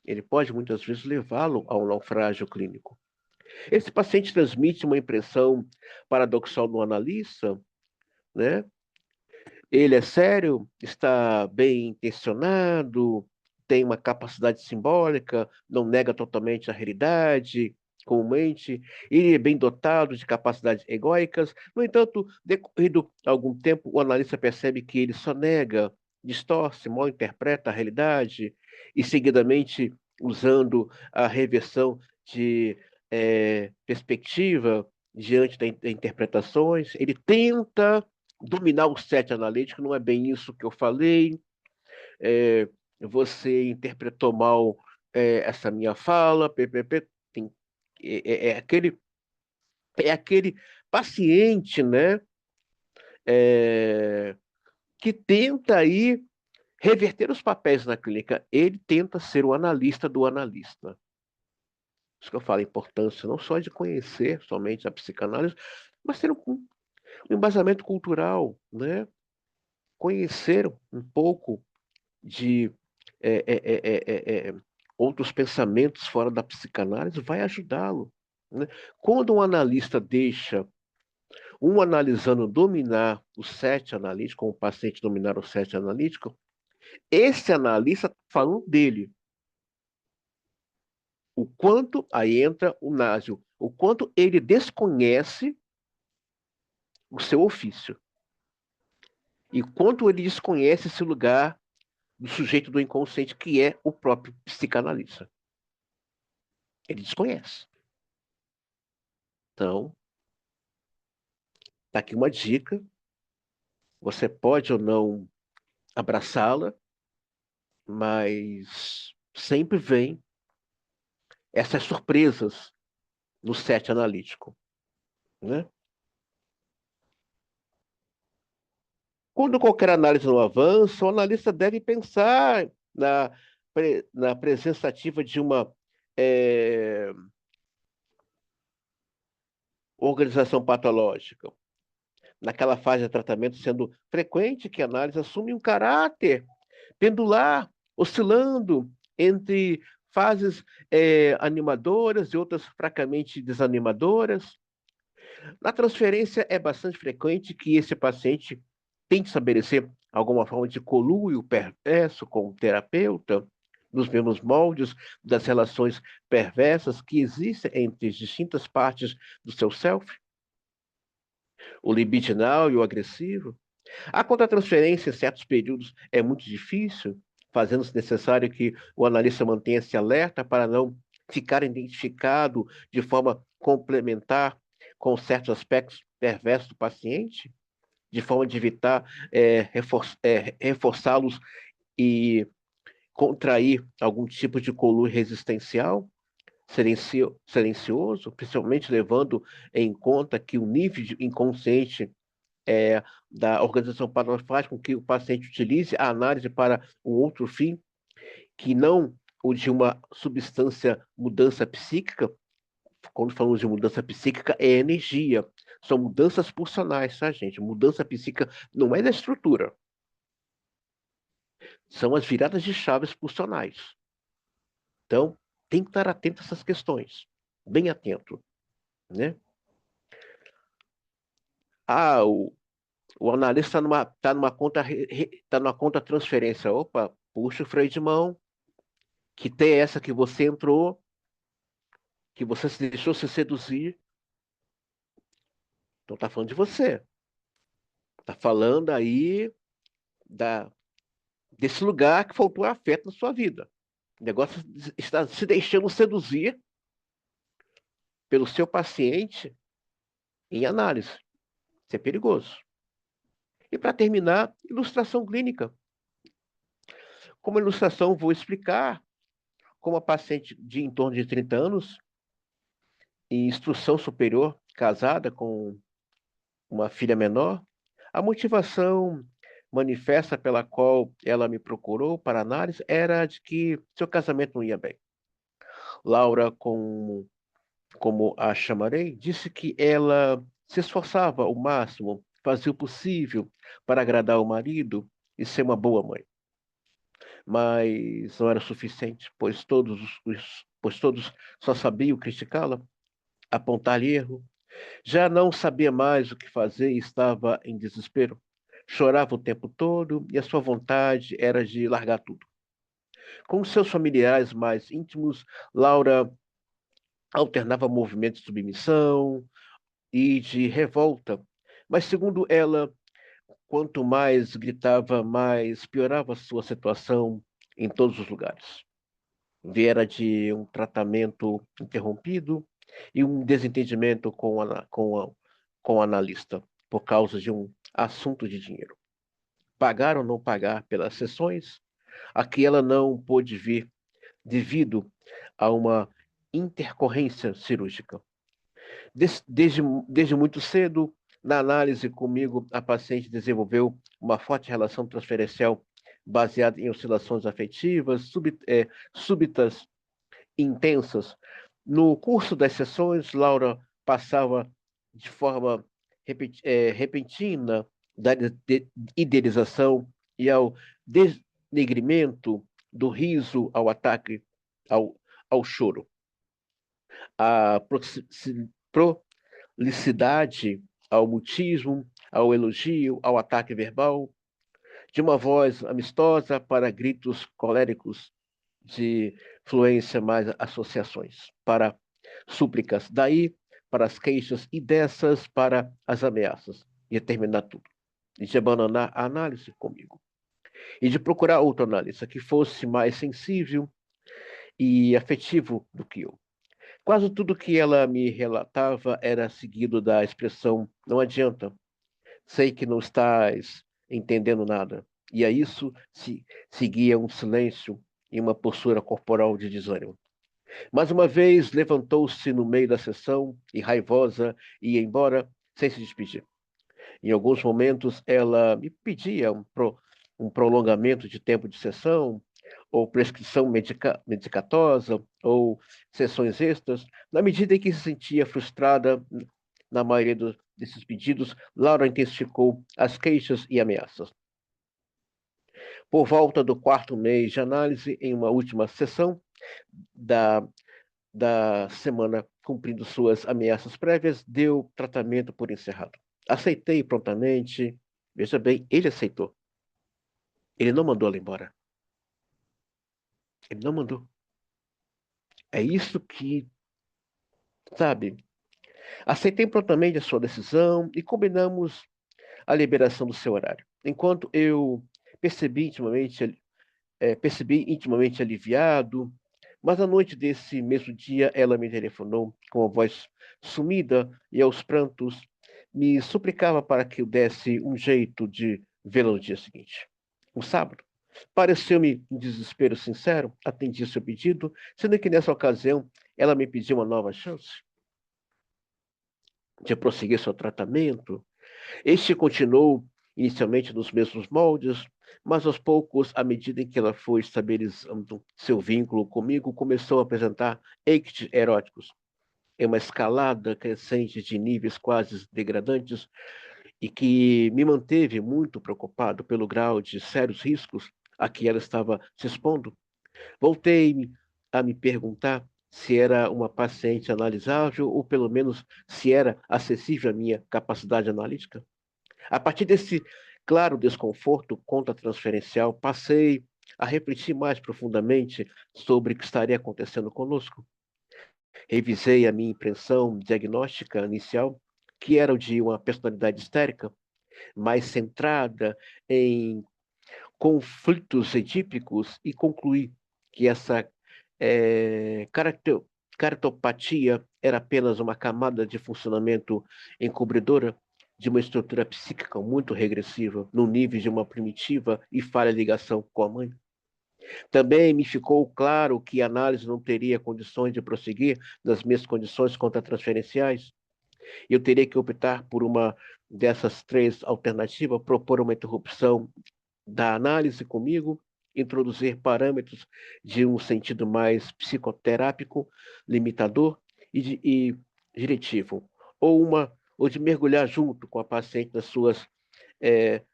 Ele pode muitas vezes levá-lo ao naufrágio clínico. Esse paciente transmite uma impressão paradoxal no analista, né? Ele é sério, está bem intencionado, tem uma capacidade simbólica, não nega totalmente a realidade, comumente, ele é bem dotado de capacidades egóicas. No entanto, decorrido algum tempo, o analista percebe que ele só nega, distorce, mal interpreta a realidade e, seguidamente, usando a reversão de perspectiva diante das interpretações, ele tenta dominar o set analítico, não é bem isso que eu falei. É, você interpretou mal essa minha fala, ppp. Tem, é, é aquele, é aquele paciente, né, é, que tenta aí reverter os papéis na clínica. Ele tenta ser o analista do analista. Isso que eu falo, a importância não só de conhecer somente a psicanálise, mas ter um embasamento cultural, né? Conhecer um pouco de é, é, é, é, é, outros pensamentos fora da psicanálise vai ajudá-lo, né? Quando um analista deixa um analisando dominar o set analítico, ou o paciente dominar o set analítico, esse analista está falando dele. O quanto, aí entra o Násio, o quanto ele desconhece o seu ofício. E quanto ele desconhece esse lugar do sujeito do inconsciente, que é o próprio psicanalista. Ele desconhece. Então, tá aqui uma dica. Você pode ou não abraçá-la, mas sempre vem essas surpresas no set analítico, né? Quando qualquer análise não avança, o analista deve pensar na presença ativa de uma é, organização patológica. Naquela fase de tratamento sendo frequente que a análise assume um caráter pendular, oscilando entre fases animadoras e outras fracamente desanimadoras. Na transferência, é bastante frequente que esse paciente tente estabelecer alguma forma de conluio perverso com o terapeuta, nos mesmos moldes das relações perversas que existem entre as distintas partes do seu self, o libidinal e o agressivo. A contratransferência, em certos períodos, é muito difícil, fazendo-se necessário que o analista mantenha-se alerta para não ficar identificado de forma complementar com certos aspectos perversos do paciente, de forma de evitar reforçá-los e contrair algum tipo de conluio resistencial. silencioso, principalmente levando em conta que o nível de inconsciente da organização padrão faz com que o paciente utilize a análise para um outro fim, que não o de uma substância mudança psíquica. Quando falamos de mudança psíquica, é energia. São mudanças pulsionais, tá, gente? Mudança psíquica não é da estrutura. São as viradas de chaves pulsionais. Então, tem que estar atento a essas questões. Bem atento, né? Ah, o analista tá numa conta transferência. Opa, puxa o freio de mão, que tem essa que você entrou, que você se deixou se seduzir. Então tá falando de você. Tá falando aí da, desse lugar que faltou afeto na sua vida. O negócio está se deixando seduzir pelo seu paciente em análise. Isso é perigoso. E para terminar, ilustração clínica. Como ilustração, vou explicar como a paciente de em torno de 30 anos, em instrução superior, casada com uma filha menor, a motivação manifesta pela qual ela me procurou para análise era de que seu casamento não ia bem. Laura, como a chamarei, disse que ela se esforçava ao máximo, fazia o possível para agradar o marido e ser uma boa mãe. Mas não era suficiente, pois todos só sabiam criticá-la, apontar-lhe erro. Já não sabia mais o que fazer e estava em desespero. Chorava o tempo todo e a sua vontade era de largar tudo. Com seus familiares mais íntimos, Laura alternava movimentos de submissão e de revolta. Mas, segundo ela, quanto mais gritava, mais piorava a sua situação em todos os lugares. Viera de um tratamento interrompido e um desentendimento com o analista por causa de um assunto de dinheiro. Pagar ou não pagar pelas sessões, a que ela não pôde vir devido a uma intercorrência cirúrgica. Desde muito cedo, na análise comigo, a paciente desenvolveu uma forte relação transferencial baseada em oscilações afetivas, súbitas e intensas. No curso das sessões, Laura passava de forma repentina da idealização e ao desnegrimento, do riso ao ataque, ao, ao choro. A prolicidade ao mutismo, ao elogio, ao ataque verbal, de uma voz amistosa para gritos coléricos, de fluência mais associações, para súplicas, daí para as queixas e dessas para as ameaças, e terminar tudo, e de abandonar a análise comigo, e de procurar outro analista que fosse mais sensível e afetivo do que eu. Quase tudo que ela me relatava era seguido da expressão: não adianta, sei que não estás entendendo nada. E a isso seguia um silêncio e uma postura corporal de desânimo. Mais uma vez levantou-se no meio da sessão e raivosa ia embora sem se despedir. Em alguns momentos ela me pedia um prolongamento de tempo de sessão, ou prescrição medicatosa, ou sessões extras. Na medida em que se sentia frustrada, na maioria desses pedidos, Laura intensificou as queixas e ameaças. Por volta do quarto mês de análise, em uma última sessão da, da semana, cumprindo suas ameaças prévias, deu tratamento por encerrado. Aceitei prontamente. Veja bem, ele aceitou. Ele não mandou ela embora. Ele não mandou. É isso que, sabe? Aceitei prontamente a sua decisão e combinamos a liberação do seu horário. Enquanto eu percebi intimamente aliviado, mas à noite desse mesmo dia ela me telefonou com a voz sumida e aos prantos me suplicava para que eu desse um jeito de vê-la no dia seguinte, um sábado. Pareceu-me um desespero sincero, atendi seu pedido, sendo que nessa ocasião ela me pediu uma nova chance de prosseguir seu tratamento. Este continuou inicialmente nos mesmos moldes, mas aos poucos, à medida em que ela foi estabilizando seu vínculo comigo, começou a apresentar ectes eróticos, em uma escalada crescente de níveis quase degradantes e que me manteve muito preocupado pelo grau de sérios riscos a que ela estava se expondo. Voltei-me a me perguntar se era uma paciente analisável ou pelo menos se era acessível à minha capacidade analítica. A partir desse claro desconforto contra-transferencial, passei a refletir mais profundamente sobre o que estaria acontecendo conosco. Revisei a minha impressão diagnóstica inicial, que era o de uma personalidade histérica, mais centrada em conflitos edípicos, e concluí que essa cartopatia era apenas uma camada de funcionamento encobridora de uma estrutura psíquica muito regressiva, no nível de uma primitiva e falha ligação com a mãe. Também me ficou claro que a análise não teria condições de prosseguir nas minhas condições contratransferenciais. Eu teria que optar por uma dessas três alternativas, propor uma interrupção da análise comigo, introduzir parâmetros de um sentido mais psicoterápico, limitador e diretivo, ou de mergulhar junto com a paciente nas suas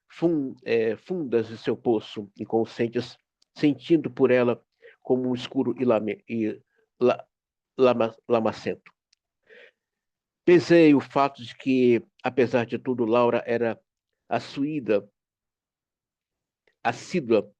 fundas de seu poço inconscientes, sentindo por ela como um escuro la, lamacento. Pesei o fato de que, apesar de tudo, Laura era assuída, assídua,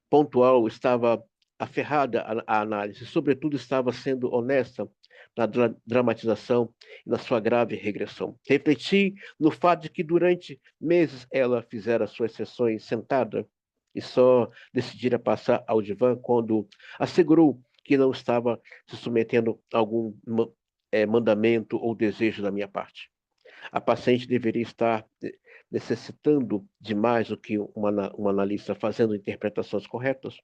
pontual, estava aferrada à análise, sobretudo estava sendo honesta na dramatização e na sua grave regressão. Refleti no fato de que durante meses ela fizera suas sessões sentada e só decidira passar ao divã quando assegurou que não estava se submetendo a algum mandamento ou desejo da minha parte. A paciente deveria estar necessitando de mais do que uma analista fazendo interpretações corretas,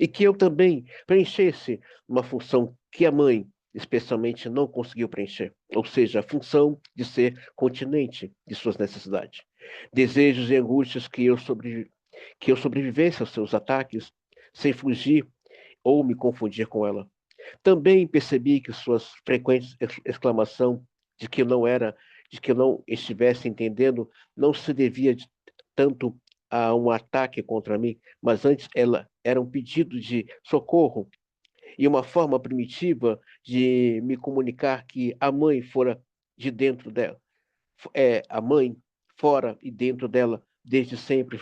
e que eu também preenchesse uma função que a mãe, especialmente, não conseguiu preencher, ou seja, a função de ser continente de suas necessidades. Desejos e angústias que eu sobrevivesse aos seus ataques, sem fugir ou me confundir com ela. Também percebi que suas frequentes exclamações de que eu não era, de que eu não estivesse entendendo, não se devia tanto a um ataque contra mim, mas antes ela era um pedido de socorro e uma forma primitiva de me comunicar que a mãe fora de dentro dela, a mãe fora e dentro dela desde sempre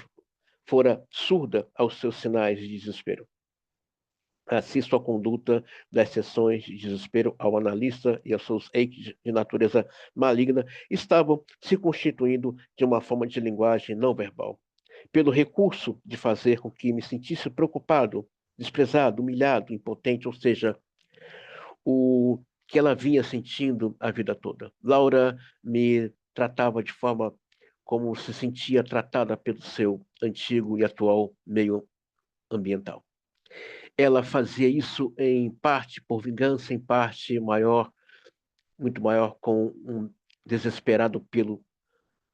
fora surda aos seus sinais de desespero. Assim, sua conduta das sessões de desespero ao analista e aos seus eixos de natureza maligna estavam se constituindo de uma forma de linguagem não verbal, pelo recurso de fazer com que me sentisse preocupado, desprezado, humilhado, impotente, ou seja, o que ela vinha sentindo a vida toda. Laura me tratava de forma como se sentia tratada pelo seu antigo e atual meio ambiental. Ela fazia isso em parte por vingança, em parte maior, muito maior, com um desesperado pelo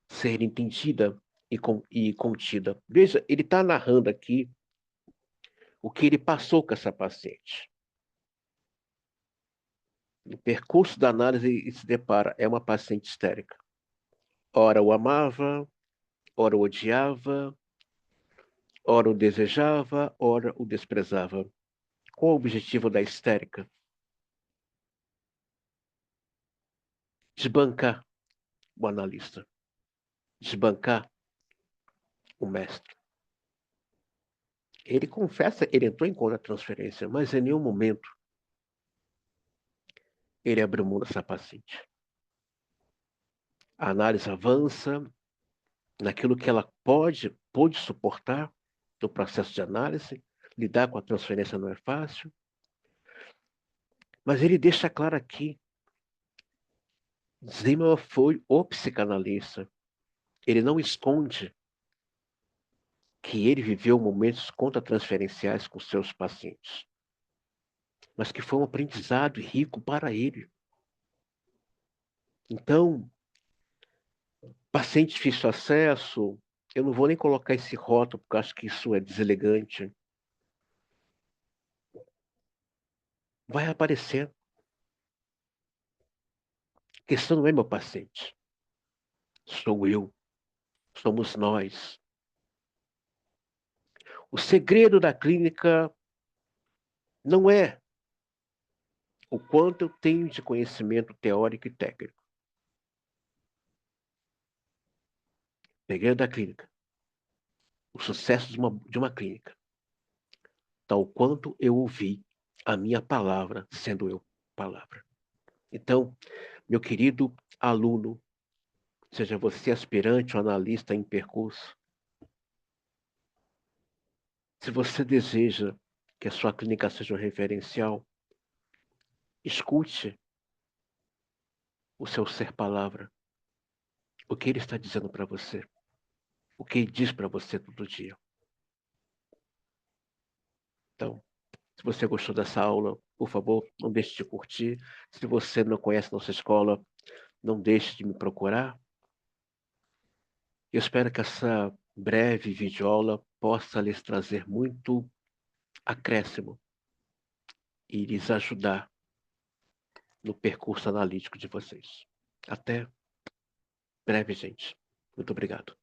ser entendida e contida. Veja, ele está narrando aqui o que ele passou com essa paciente. No percurso da análise, ele se depara, é uma paciente histérica. Ora o amava, ora o odiava, ora o desejava, ora o desprezava. Qual o objetivo da histérica? Desbancar o analista, desbancar o mestre. Ele confessa, ele entrou em contra-transferência, mas em nenhum momento ele abriu mão dessa paciente. A análise avança naquilo que ela pode suportar no processo de análise. Lidar com a transferência não é fácil, mas ele deixa claro aqui, Zimmermann foi o psicanalista. Ele não esconde que ele viveu momentos contratransferenciais com seus pacientes, mas que foi um aprendizado rico para ele. Então, paciente de difícil acesso, eu não vou nem colocar esse rótulo, porque eu acho que isso é deselegante. Vai aparecer. A questão não é meu paciente. Sou eu. Somos nós. O segredo da clínica não é o quanto eu tenho de conhecimento teórico e técnico. O segredo da clínica, o sucesso de uma clínica, tal quanto eu ouvi a minha palavra sendo eu palavra. Então, meu querido aluno, seja você aspirante ou analista em percurso, se você deseja que a sua clínica seja um referencial, escute o seu ser palavra, o que ele está dizendo para você, o que ele diz para você todo dia. Então, se você gostou dessa aula, por favor, não deixe de curtir. Se você não conhece nossa escola, não deixe de me procurar. Eu espero que essa breve videoaula possa lhes trazer muito acréscimo e lhes ajudar no percurso analítico de vocês. Até breve, gente. Muito obrigado.